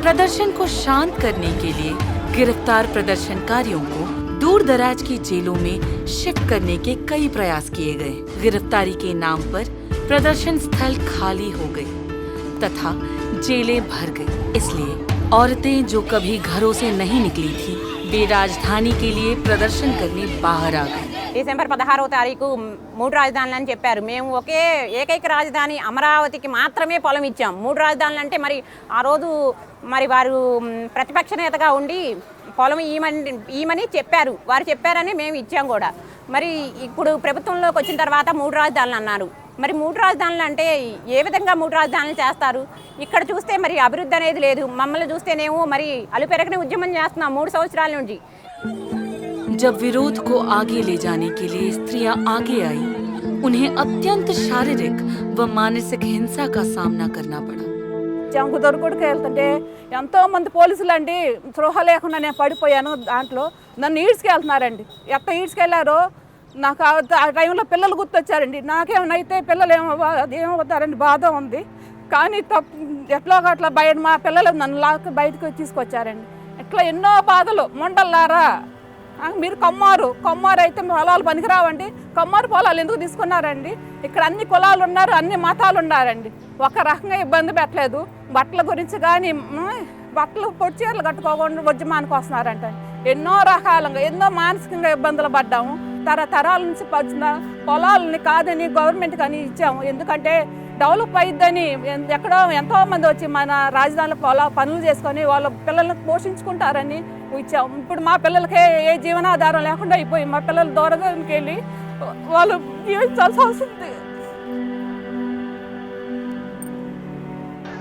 प्रदर्शन को शांत करने के लिए गिरफ्तार प्रदर्शनकारियों को दूर दराज की जेलों में शिफ्ट करने के कई प्रयास किए गए। गिरफ्तारी के नाम पर प्रदर्शन स्थल खाली हो गए तथा जेलें भर गई। इसलिए औरतें जो कभी घरों से नहीं निकली थी, वे राजधानी के लिए प्रदर्शन करने बाहर आ गई। డిసెంబర్ 16వ తారీఖు 3 రాజధానులు అని చెప్పారు. మేము ఒకే ఏకైక రాజధాని అమరావతికి మాత్రమే పొలం ఇచ్చాం. 3 రాజధానులు అంటే మరి ఆ రోజు మరి వారు ప్రతిపక్ష నేతగా ఉండి పొలం ఈమని చెప్పారు. వారు చెప్పారని మేము ఇచ్చాం కూడా. మరి ఇప్పుడు ప్రభుత్వంలోకి వచ్చిన తర్వాత 3 రాజధానులు అన్నారు. మరి 3 రాజధానులు అంటే ఏ విధంగా 3 రాజధానులు చేస్తారు? ఇక్కడ చూస్తే మరి అభివృద్ధి అనేది లేదు. మమ్మల్ని చూస్తేనేమో మరి అలుపెరగని ఉద్యమం చేస్తున్నాం 3 సంవత్సరాల నుంచి. जब विरोध को आगे ले जाने के लिए स्त्रियां आगे आई, उन्हें अत्यंत शारीरिक व मानसिक हिंसा का सामना करना पड़ा। చంకు దొరుకుడికి వెళ్తుంటే ఎంతో మంది పోలీసులు అండి స్పృహ లేకుండా నేను పడిపోయాను. దాంట్లో నన్ను ఈడ్చుకెళ్తున్నారండి. ఎట్లా ఈడ్చుకెళ్ళారో నాకు ఆ టైంలో పిల్లలు గుర్తొచ్చారండి. నాకేమైతే పిల్లలు ఏమవుతారండి బాధ ఉంది. కానీ ఎట్లా అట్లా మా పిల్లలు నన్ను లాక్ బయటకు తీసుకొచ్చారండి. ఇట్లా ఎన్నో బాధలు. మొండల్లారా మీరు కమ్మారు అయితే పొలాలు పనికిరావండి. కమ్మారు పొలాలు ఎందుకు తీసుకున్నారండి? ఇక్కడ అన్ని కులాలు ఉన్నారు, అన్ని మతాలు ఉన్నారండి. ఒక రకంగా ఇబ్బంది పెట్టలేదు. బట్టల గురించి కానీ బట్టలు పొడి చీరలు కట్టుకోకుండా ఉద్యమానికి వస్తున్నారంట. ఎన్నో రకాలుగా ఎన్నో మానసికంగా ఇబ్బందులు పడ్డాము. తరతరాల నుంచి పచ్చిన పొలాలని కాదని గవర్నమెంట్ కానీ ఇచ్చాము. ఎందుకంటే డెవలప్ అయిద్దని ఎక్కడో ఎంతోమంది వచ్చి మన రాజధానిలో పనులు చేసుకొని వాళ్ళ పిల్లల్ని పోషించుకుంటారని ఇచ్చాము. ఇప్పుడు మా పిల్లలకే ఏ జీవనాధారం లేకుండా అయిపోయి మా పిల్లలు దూరంకి వెళ్ళి వాళ్ళు జీవించాల్సి వస్తుంది.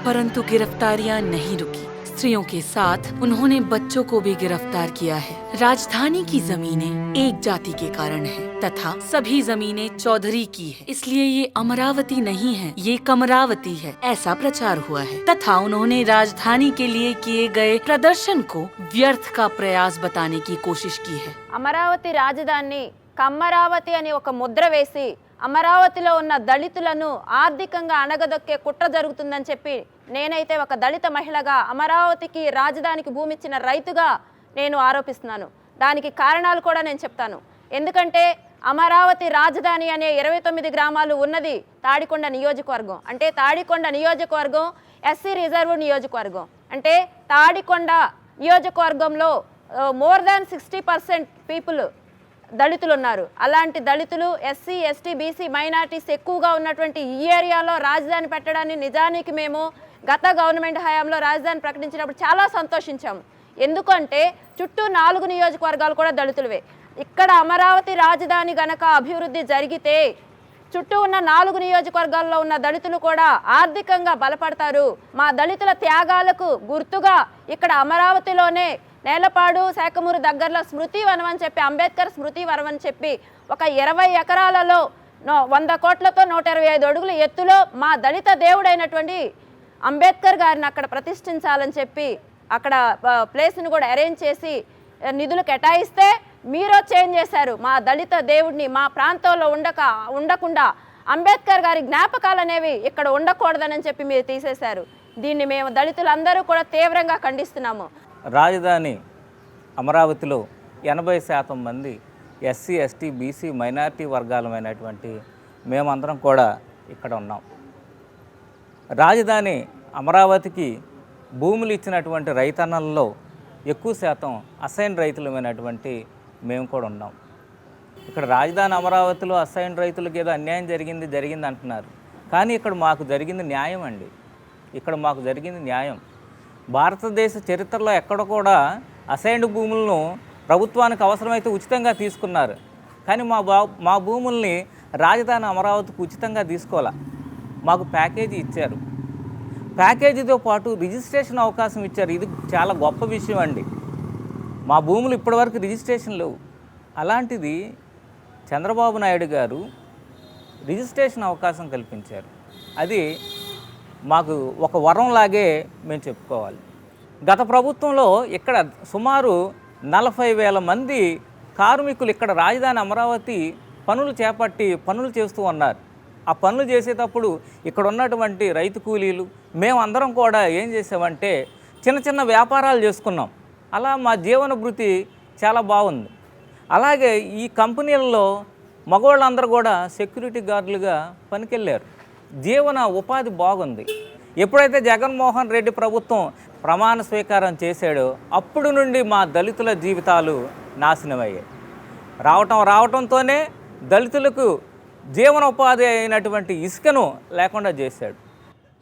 परंतु गिरफ्तारियां नहीं रुकी। स्त्रियों के साथ उन्होंने बच्चों को भी गिरफ्तार किया है। राजधानी की जमीनें एक जाति के कारण है तथा सभी जमीनें चौधरी की है, इसलिए ये अमरावती नहीं है, ये कमरावती है, ऐसा प्रचार हुआ है। तथा उन्होंने राजधानी के लिए किए गए प्रदर्शन को व्यर्थ का प्रयास बताने की कोशिश की है। అమరావతి రాజధాని కమ్మరావతి అని ఒక ముద్ర వేసి అమరావతిలో ఉన్న దళితులను ఆర్థికంగా అణగదొక్కే కుట్ర జరుగుతుందని చెప్పి నేనైతే ఒక దళిత మహిళగా అమరావతికి రాజధానికి భూమి ఇచ్చిన రైతుగా నేను ఆరోపిస్తున్నాను. దానికి కారణాలు కూడా నేను చెప్తాను. ఎందుకంటే అమరావతి రాజధాని అనే 29 గ్రామాలు ఉన్నది తాడికొండ నియోజకవర్గం. అంటే తాడికొండ నియోజకవర్గం ఎస్సీ రిజర్వ్ నియోజకవర్గం. అంటే తాడికొండ నియోజకవర్గంలో మోర్ దాన్ 60% పీపుల్ దళితులు ఉన్నారు. అలాంటి దళితులు ఎస్సీ ఎస్టీ బీసీ మైనారిటీస్ ఎక్కువగా ఉన్నటువంటి ఈ ఏరియాలో రాజధాని పెట్టడాన్ని నిజానికి మేము గత గవర్నమెంట్ హయాంలో రాజధాని ప్రకటించినప్పుడు చాలా సంతోషించాము. ఎందుకంటే చుట్టూ 4 నియోజకవర్గాలు కూడా దళితులవే. ఇక్కడ అమరావతి రాజధాని గనక అభివృద్ధి జరిగితే చుట్టూ ఉన్న 4 నియోజకవర్గాల్లో ఉన్న దళితులు కూడా ఆర్థికంగా బలపడతారు. మా దళితుల త్యాగాలకు గుర్తుగా ఇక్కడ అమరావతిలోనే నేలపాడు శాఖమూరు దగ్గరలో స్మృతి వనం అని చెప్పి అంబేద్కర్ స్మృతి వనం అని చెప్పి ఒక 20 ఎకరాలలో 100 కోట్లతో 125 అడుగుల ఎత్తులో మా దళిత దేవుడైనటువంటి అంబేద్కర్ గారిని అక్కడ ప్రతిష్ఠించాలని చెప్పి అక్కడ ప్లేస్ని కూడా అరేంజ్ చేసి నిధులు కేటాయిస్తే మీరు చేంజ్ చేశారు. మా దళిత దేవుడిని మా ప్రాంతంలో ఉండకుండా అంబేద్కర్ గారి జ్ఞాపకాలు అనేవి ఇక్కడ ఉండకూడదని చెప్పి మీరు తీసేశారు. దీన్ని మేము దళితులందరూ కూడా తీవ్రంగా ఖండిస్తున్నాము. రాజధాని అమరావతిలో 80% మంది ఎస్సీ ఎస్టీ బీసీ మైనారిటీ వర్గాలమైనటువంటి మేమందరం కూడా ఇక్కడ ఉన్నాం. రాజధాని అమరావతికి భూములు ఇచ్చినటువంటి రైతన్నల్లో ఎక్కువ శాతం అసైన్ రైతులమైనటువంటి మేము కూడా ఉన్నాం. ఇక్కడ రాజధాని అమరావతిలో అసైన్ రైతులకు ఏదో అన్యాయం జరిగింది అంటున్నారు. కానీ ఇక్కడ మాకు జరిగింది న్యాయం అండి. ఇక్కడ మాకు జరిగింది న్యాయం. భారతదేశ చరిత్రలో ఎక్కడ కూడా అసైన్డ్ భూములను ప్రభుత్వానికి అవసరమైతే ఉచితంగా తీసుకున్నారు. కానీ మా భూముల్ని రాజధాని అమరావతికి ఉచితంగా తీసుకోవాలా, మాకు ప్యాకేజీ ఇచ్చారు. ప్యాకేజీతో పాటు రిజిస్ట్రేషన్ అవకాశం ఇచ్చారు. ఇది చాలా గొప్ప విషయం అండి. మా భూములు ఇప్పటివరకు రిజిస్ట్రేషన్ లేవు. అలాంటిది చంద్రబాబు నాయుడు గారు రిజిస్ట్రేషన్ అవకాశం కల్పించారు. అది మాకు ఒక వరంలాగే మేము చెప్పుకోవాలి. గత ప్రభుత్వంలో ఇక్కడ సుమారు 40,000 మంది కార్మికులు ఇక్కడ రాజధాని అమరావతి పనులు చేపట్టి పనులు చేస్తూ ఉన్నారు. ఆ పనులు చేసేటప్పుడు ఇక్కడ ఉన్నటువంటి రైతు కూలీలు మేమందరం కూడా ఏం చేసామంటే చిన్న చిన్న వ్యాపారాలు చేసుకున్నాం. అలా మా జీవన భృతి చాలా బాగుంది. అలాగే ఈ కంపెనీలలో మగవాళ్ళందరూ కూడా సెక్యూరిటీ గార్డులుగా పనికెళ్ళారు. జీవన ఉపాధి బాగుంది. ఎప్పుడైతే జగన్మోహన్ రెడ్డి ప్రభుత్వం ప్రమాణ స్వీకారం చేశాడో అప్పుడు నుండి మా దళితుల జీవితాలు నాశనమయ్యాయి. రావటంతోనే దళితులకు జీవనోపాధి అయినటువంటి ఇసుకను లేకుండా చేశాడు.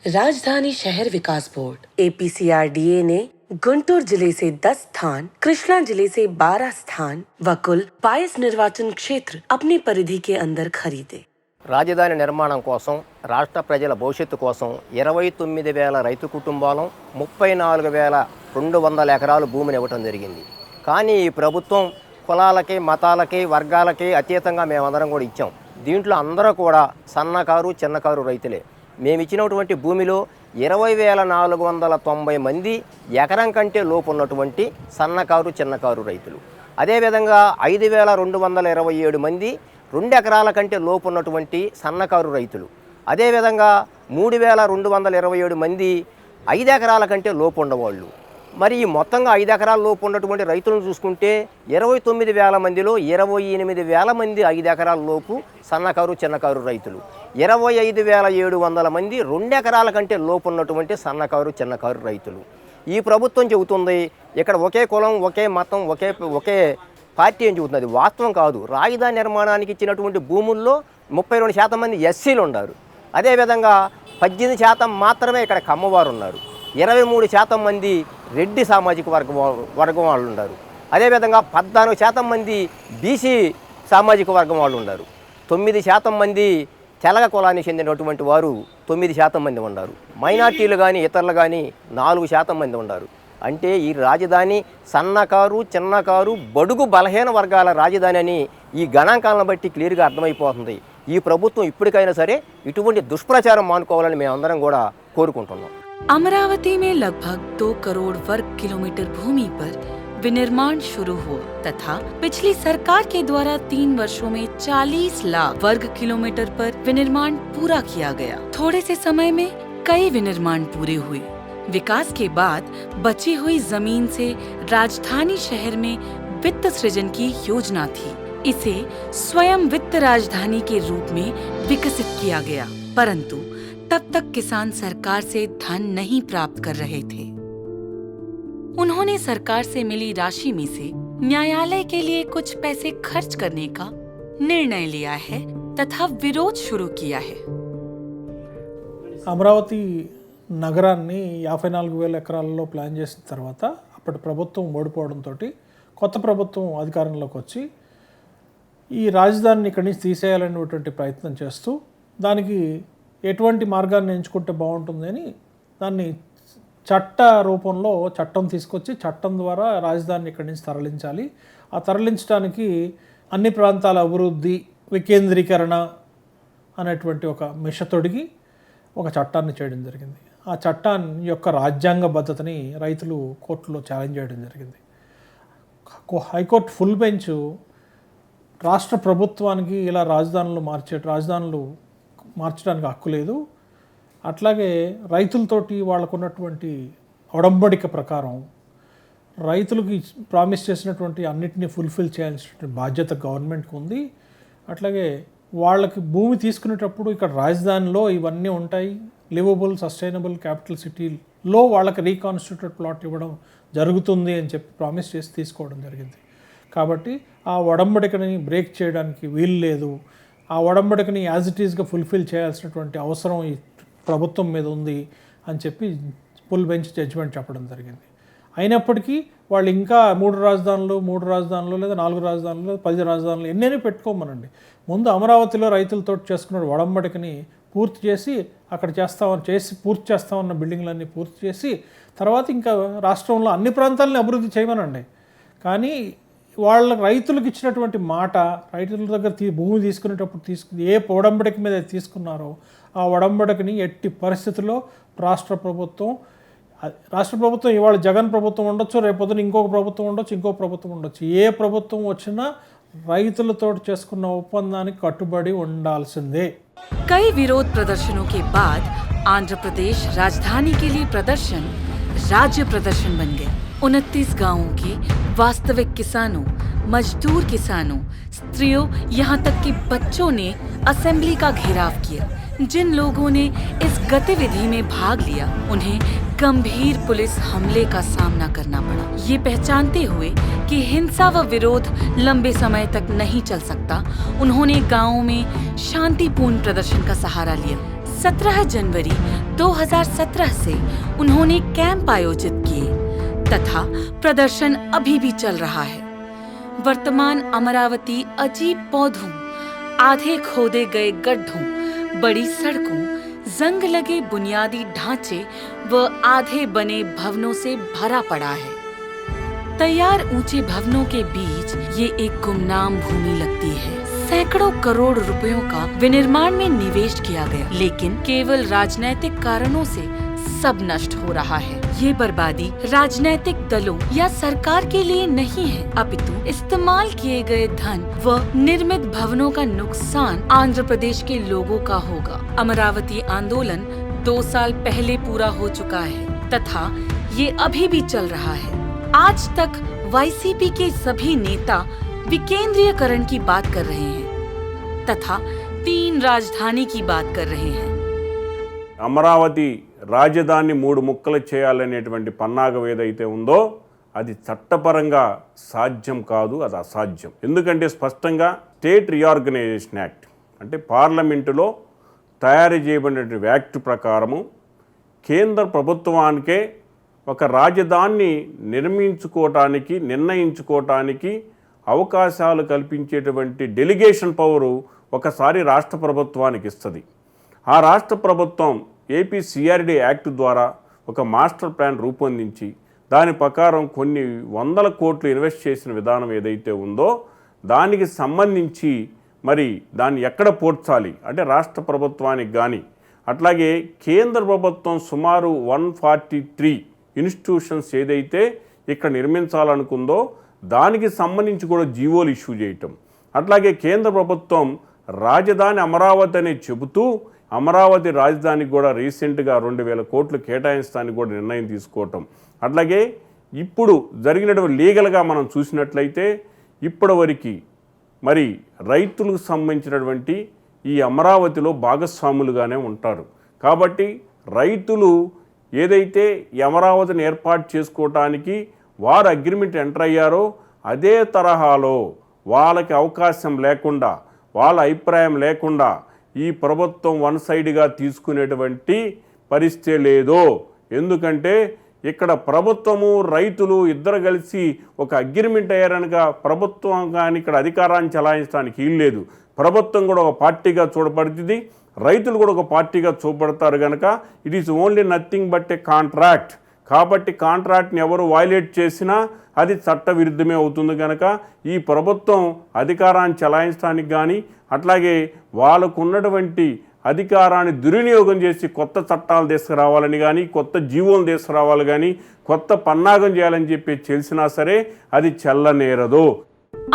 राजधानी शहर विकास बोर्ड APCRDA ने गुंटूर जिले से 10 स्थान, कृष्णा जिले से 12 स्थान व कुल 22 निर्वाचन क्षेत्र अपनी परिधि के अंदर खरीदे. రాజధాని నిర్మాణం కోసం రాష్ట్ర ప్రజల భవిష్యత్తు కోసం 29,000 రైతు కుటుంబాలు 34,200 ఎకరాలు భూమిని ఇవ్వటం జరిగింది. కానీ ఈ ప్రభుత్వం కులాలకి మతాలకి వర్గాలకి అతీతంగా మేమందరం కూడా ఇచ్చాం. దీంట్లో అందరూ కూడా సన్నకారు చిన్నకారు రైతులే. మేము ఇచ్చినటువంటి భూమిలో 20,490 మంది ఎకరం కంటే లోపు ఉన్నటువంటి సన్నకారు చిన్నకారు రైతులు. అదేవిధంగా 5,227 మంది 2 ఎకరాల కంటే లోపు ఉన్నటువంటి సన్నకారు రైతులు. అదేవిధంగా 3,227 మంది 5 ఎకరాల కంటే లోపు ఉన్నవాళ్ళు. మరి ఈ మొత్తంగా 5 ఎకరాల లోపు ఉన్నటువంటి రైతులను చూసుకుంటే 29,000 మందిలో 28,000 మంది 5 ఎకరాల లోపు సన్నకారు చిన్నకారు రైతులు. 25,700 మంది 2 ఎకరాల కంటే లోపు ఉన్నటువంటి సన్నకారు చిన్నకారు రైతులు. ఈ ప్రభుత్వం చెబుతుంది ఇక్కడ ఒకే కులం ఒకే మతం ఒకే పార్టీ అని చెబుతుంది. వాస్తవం కాదు. రాజధాని నిర్మాణానికి ఇచ్చినటువంటి భూముల్లో 32% మంది ఎస్సీలు ఉన్నారు. అదేవిధంగా 18% మాత్రమే ఇక్కడ కమ్మవారు ఉన్నారు. 23% మంది రెడ్డి సామాజిక వర్గం వాళ్ళు ఉన్నారు. అదేవిధంగా 14% మంది బీసీ సామాజిక వర్గం వాళ్ళు ఉన్నారు. 9% మంది తెలగ కులానికి చెందినటువంటి వారు 9% మంది ఉన్నారు. మైనార్టీలు కానీ ఇతరులు కానీ 4% మంది ఉన్నారు. అంటే ఈ రాజధాని సన్నకారు చిన్నకారు బడుగు బలహీన వర్గాల రాజధాని అని ఈ గణాంకాలను బట్టి క్లియర్గా అర్థమైపోతుంది. ఈ ప్రభుత్వం ఇప్పటికైనా సరే ఇటువంటి దుష్ప్రచారం మానుకోవాలని మేమందరం కూడా కోరుకుంటున్నాం. अमरावती में लगभग 2 करोड़ वर्ग किलोमीटर भूमि पर विनिर्माण शुरू हुआ तथा पिछली सरकार के द्वारा 3 वर्षों में 40 लाख वर्ग किलोमीटर पर विनिर्माण पूरा किया गया. थोड़े से समय में कई विनिर्माण पूरे हुए. विकास के बाद बची हुई जमीन से राजधानी शहर में वित्त सृजन की योजना थी. इसे स्वयं वित्त राजधानी के रूप में विकसित किया गया, परंतु तब तक किसान सरकार से धन नहीं प्राप्त कर रहे थे. उन्होंने सरकार से मिली राशि में से न्यायालय के लिए कुछ पैसे खर्च करने का निर्णय लिया है तथा विरोध शुरू किया है. అమరావతి నగరాన్ని 54,000 ఎకరాలలో ప్లాన్ చేసిన తర్వాత అప్పటి ప్రభుత్వం ఓడిపోవడంతో కొత్త ప్రభుత్వం అధికారంలోకి వచ్చి ఈ రాజధానిని ఇక్కడి నుంచి తీసేయాలనేటువంటి ప్రయత్నం చేస్తూ దానికి ఎటువంటి మార్గాన్ని ఎంచుకుంటే బాగుంటుందని దాన్ని చట్ట రూపంలో చట్టం తీసుకొచ్చి చట్టం ద్వారా రాజధానిని ఇక్కడి నుంచి తరలించాలి. ఆ తరలించడానికి అన్ని ప్రాంతాల అభివృద్ధి వికేంద్రీకరణ అనేటువంటి ఒక మిషతొడిగి ఒక చట్టాన్ని చేయడం జరిగింది. ఆ చట్టాన్ని యొక్క రాజ్యాంగబద్ధతని రైతులు కోర్టులో ఛాలెంజ్ చేయడం జరిగింది. హైకోర్టు ఫుల్ బెంచ్ రాష్ట్ర ప్రభుత్వానికి ఇలా రాజధానులు మార్చడానికి హక్కు లేదు, అట్లాగే రైతులతోటి వాళ్ళకున్నటువంటి ఒడంబడిక ప్రకారం రైతులకి ప్రామిస్ చేసినటువంటి అన్నిటినీ ఫుల్ఫిల్ చేయాల్సినటువంటి బాధ్యత గవర్నమెంట్కి ఉంది. అట్లాగే వాళ్ళకి భూమి తీసుకునేటప్పుడు ఇక్కడ రాజధానిలో ఇవన్నీ ఉంటాయి, లివబుల్ సస్టైనబుల్ క్యాపిటల్ సిటీలో వాళ్ళకి రీకాన్స్టిట్యూటెడ్ ప్లాట్ ఇవ్వడం జరుగుతుంది అని చెప్పి ప్రామిస్ చేసి తీసుకోవడం జరిగింది. కాబట్టి ఆ ఒడంబడికని బ్రేక్ చేయడానికి వీలు లేదు. ఆ ఒడంబడికని యాజ్ ఇట్ ఈస్గా ఫుల్ఫిల్ చేయాల్సినటువంటి అవసరం ఈ ప్రభుత్వం మీద ఉంది అని చెప్పి ఫుల్ బెంచ్ జడ్జిమెంట్ చెప్పడం జరిగింది. అయినప్పటికీ వాళ్ళు ఇంకా 3 రాజధానులు లేదా 4 రాజధానులు లేదా 10 రాజధానులు ఎన్నైనా పెట్టుకోమనండి. ముందు అమరావతిలో రైతులతో చేసుకున్న ఒడంబడికని పూర్తి చేసి అక్కడ పూర్తి చేస్తామన్న బిల్డింగ్లన్నీ పూర్తి చేసి తర్వాత ఇంకా రాష్ట్రంలో అన్ని ప్రాంతాలని అభివృద్ధి చేయమనండి. కానీ వాళ్ళ రైతులకు ఇచ్చినటువంటి మాట, రైతుల దగ్గర భూమి తీసుకునేటప్పుడు ఏ ఒడంబడిక మీద తీసుకున్నారో ఆ ఒడంబడికని ఎట్టి పరిస్థితుల్లో రాష్ట్ర ప్రభుత్వం ఇవాళ జగన్ ప్రభుత్వం ఉండొచ్చు, రేపొద్దున ఇంకొక ప్రభుత్వం ఉండొచ్చు, ఏ ప్రభుత్వం వచ్చినా రైతులతో చేసుకున్న ఒప్పందానికి కట్టుబడి ఉండాల్సిందే. कई विरोध प्रदर्शनों के बाद आंध्र प्रदेश राजधानी के लिए प्रदर्शन राज्य प्रदर्शन बन गया। 29 गांवों के वास्तविक किसानों, मजदूर किसानों, स्त्रियों, यहाँ तक कि बच्चों ने असेंबली का घेराव किया। जिन लोगों ने इस गतिविधि में भाग लिया उन्हें गंभीर पुलिस हमले का सामना करना पड़ा। ये पहचानते हुए कि हिंसा व विरोध लंबे समय तक नहीं चल सकता, उन्होंने गांवों में शांतिपूर्ण प्रदर्शन का सहारा लिया। 17 जनवरी 2017 से उन्होंने कैंप आयोजित किए तथा प्रदर्शन अभी भी चल रहा है। वर्तमान अमरावती अजीब पौधों, आधे खोदे गए गड्ढों, बड़ी सड़कों, जंग लगे बुनियादी ढांचे व आधे बने भवनों से भरा पड़ा है। तैयार ऊंचे भवनों के बीच ये एक गुमनाम भूमि लगती है। सैकड़ों करोड़ रुपयों का विनिर्माण में निवेश किया गया, लेकिन केवल राजनैतिक कारणों से सब नष्ट हो रहा है। ये बर्बादी राजनैतिक दलों या सरकार के लिए नहीं है, अपितु इस्तेमाल किए गए धन व निर्मित भवनों का नुकसान आंध्र प्रदेश के लोगों का होगा। अमरावती आंदोलन 2 साल पहले पूरा हो चुका है तथा ये अभी भी चल रहा है। आज तक वाईसीपी के सभी नेता विकेंद्रीयकरण की बात कर रहे हैं तथा 3 राजधानी की बात कर रहे हैं। అమరావతి రాజధాని 3 ముక్కలు చేయాలనేటువంటి పన్నాగం ఏదైతే ఉందో అది చట్టపరంగా సాధ్యం కాదు, అది అసాధ్యం. ఎందుకంటే స్పష్టంగా స్టేట్ రీఆర్గనైజేషన్ యాక్ట్ అంటే పార్లమెంటులో తయారు చేయబడిన యాక్ట్ ప్రకారము కేంద్ర ప్రభుత్వానికే ఒక రాజధానిని నిర్ణయించుకోవటానికి అవకాశాలు కల్పించేటువంటి డెలిగేషన్ పవరు ఒకసారి రాష్ట్ర ప్రభుత్వానికి ఇస్తుంది. ఆ రాష్ట్ర ప్రభుత్వం ఏపీ సిఆర్డీ యాక్ట్ ద్వారా ఒక మాస్టర్ ప్లాన్ రూపొందించి దాని ప్రకారం కొన్ని వందల కోట్లు ఇన్వెస్ట్ చేసిన విధానం ఏదైతే ఉందో దానికి సంబంధించి మరి దాన్ని ఎక్కడ పోర్చాలి అంటే రాష్ట్ర ప్రభుత్వానికి కానీ అట్లాగే కేంద్ర ప్రభుత్వం సుమారు 143 ఇన్స్టిట్యూషన్స్ ఏదైతే ఇక్కడ నిర్మించాలనుకుందో దానికి సంబంధించి కూడా జీవోలు ఇష్యూ చేయటం, అట్లాగే కేంద్ర ప్రభుత్వం రాజధాని అమరావతి అని చెబుతూ అమరావతి రాజధానికి కూడా రీసెంట్గా 2000 కోట్లు కేటాయించడానికి కూడా నిర్ణయం తీసుకోవటం, అట్లాగే ఇప్పుడు జరిగినటువంటి లీగల్గా మనం చూసినట్లయితే ఇప్పటివరకు మరి రైతులకు సంబంధించినటువంటి ఈ అమరావతిలో భాగస్వాములుగానే ఉంటారు. కాబట్టి రైతులు ఏదైతే ఈ అమరావతిని ఏర్పాటు చేసుకోవటానికి వారు అగ్రిమెంట్ ఎంటర్ అయ్యారో అదే తరహాలో వాళ్ళకి అవకాశం లేకుండా, వాళ్ళ అభిప్రాయం లేకుండా ఈ ప్రభుత్వం వన్ సైడ్గా తీసుకునేటువంటి పరిస్థితి లేదో. ఎందుకంటే ఇక్కడ ప్రభుత్వము రైతులు ఇద్దరు కలిసి ఒక అగ్రిమెంట్ అయ్యారనగా ప్రభుత్వం కానీ ఇక్కడ అధికారాన్ని చలాయించడానికి వీల్లేదు. ప్రభుత్వం కూడా ఒక పార్టీగా చూడబడుతుంది, రైతులు కూడా ఒక పార్టీగా చూపడతారు కనుక it is only nothing but A contract. కాబట్టి కాంట్రాక్ట్ని ఎవరు వైలేట్ చేసినా అది చట్టవిరుద్ధమే అవుతుంది కనుక ఈ ప్రభుత్వం అధికారాన్ని చలాయించడానికి కానీ అట్లాగే వాళ్ళకు ఉన్నటువంటి అధికారాన్ని దుర్వినియోగం చేసి కొత్త చట్టాలు తీసుకురావాలని కానీ కొత్త జీవోలు తీసుకురావాలి కానీ కొత్త పన్నాగం చేయాలని చెప్పి తెలిసినా సరే అది చెల్లనేరదు.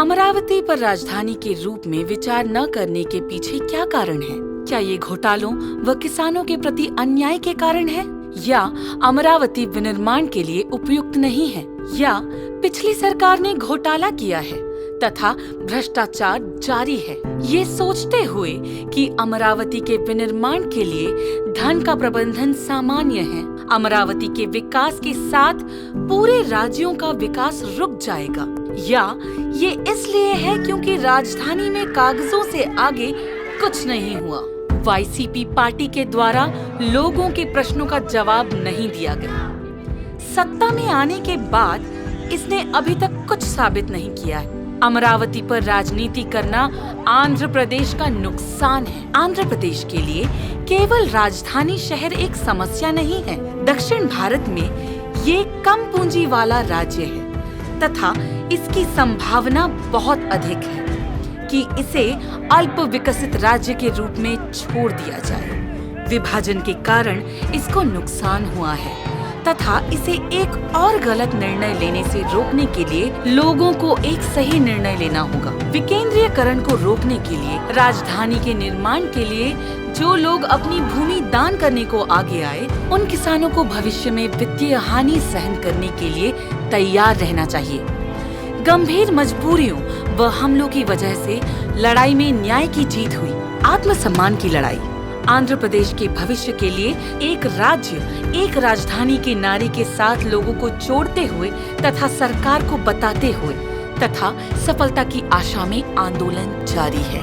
अमरावती पर राजधानी के रूप में विचार न करने के पीछे क्या कारण है? क्या ये घोटालों व किसानों के प्रति अन्याय के कारण है, या अमरावती विनिर्माण के लिए उपयुक्त नहीं है, या पिछली सरकार ने घोटाला किया है तथा भ्रष्टाचार जारी है? ये सोचते हुए कि अमरावती के विनिर्माण के लिए धन का प्रबंधन सामान्य है, अमरावती के विकास के साथ पूरे राज्यों का विकास रुक जाएगा, या ये इसलिए है क्योंकि राजधानी में कागजों से आगे कुछ नहीं हुआ? वाईसीपी पार्टी के द्वारा लोगों के प्रश्नों का जवाब नहीं दिया गया। सत्ता में आने के बाद इसने अभी तक कुछ साबित नहीं किया है। अमरावती पर राजनीति करना आंध्र प्रदेश का नुकसान है। आंध्र प्रदेश के लिए केवल राजधानी शहर एक समस्या नहीं है, दक्षिण भारत में ये कम पूंजी वाला राज्य है तथा इसकी संभावना बहुत अधिक है कि इसे अल्प विकसित राज्य के रूप में छोड़ दिया जाए। विभाजन के कारण इसको नुकसान हुआ है। तथा इसे एक और गलत निर्णय लेने से रोकने के लिए लोगों को एक सही निर्णय लेना होगा। विकेंद्रीयकरण को रोकने के लिए, राजधानी के निर्माण के लिए जो लोग अपनी भूमि दान करने को आगे आए, उन किसानों को भविष्य में वित्तीय हानि सहन करने के लिए तैयार रहना चाहिए। गंभीर मजबूरियों व हमलों की वजह से लड़ाई में न्याय की जीत हुई, आत्मसम्मान की लड़ाई। आंध्र प्रदेश के भविष्य के लिए एक राज्य, एक राजधानी के नारे के साथ लोगों को जोड़ते हुए तथा सरकार को बताते हुए तथा सफलता की आशा में आंदोलन जारी है।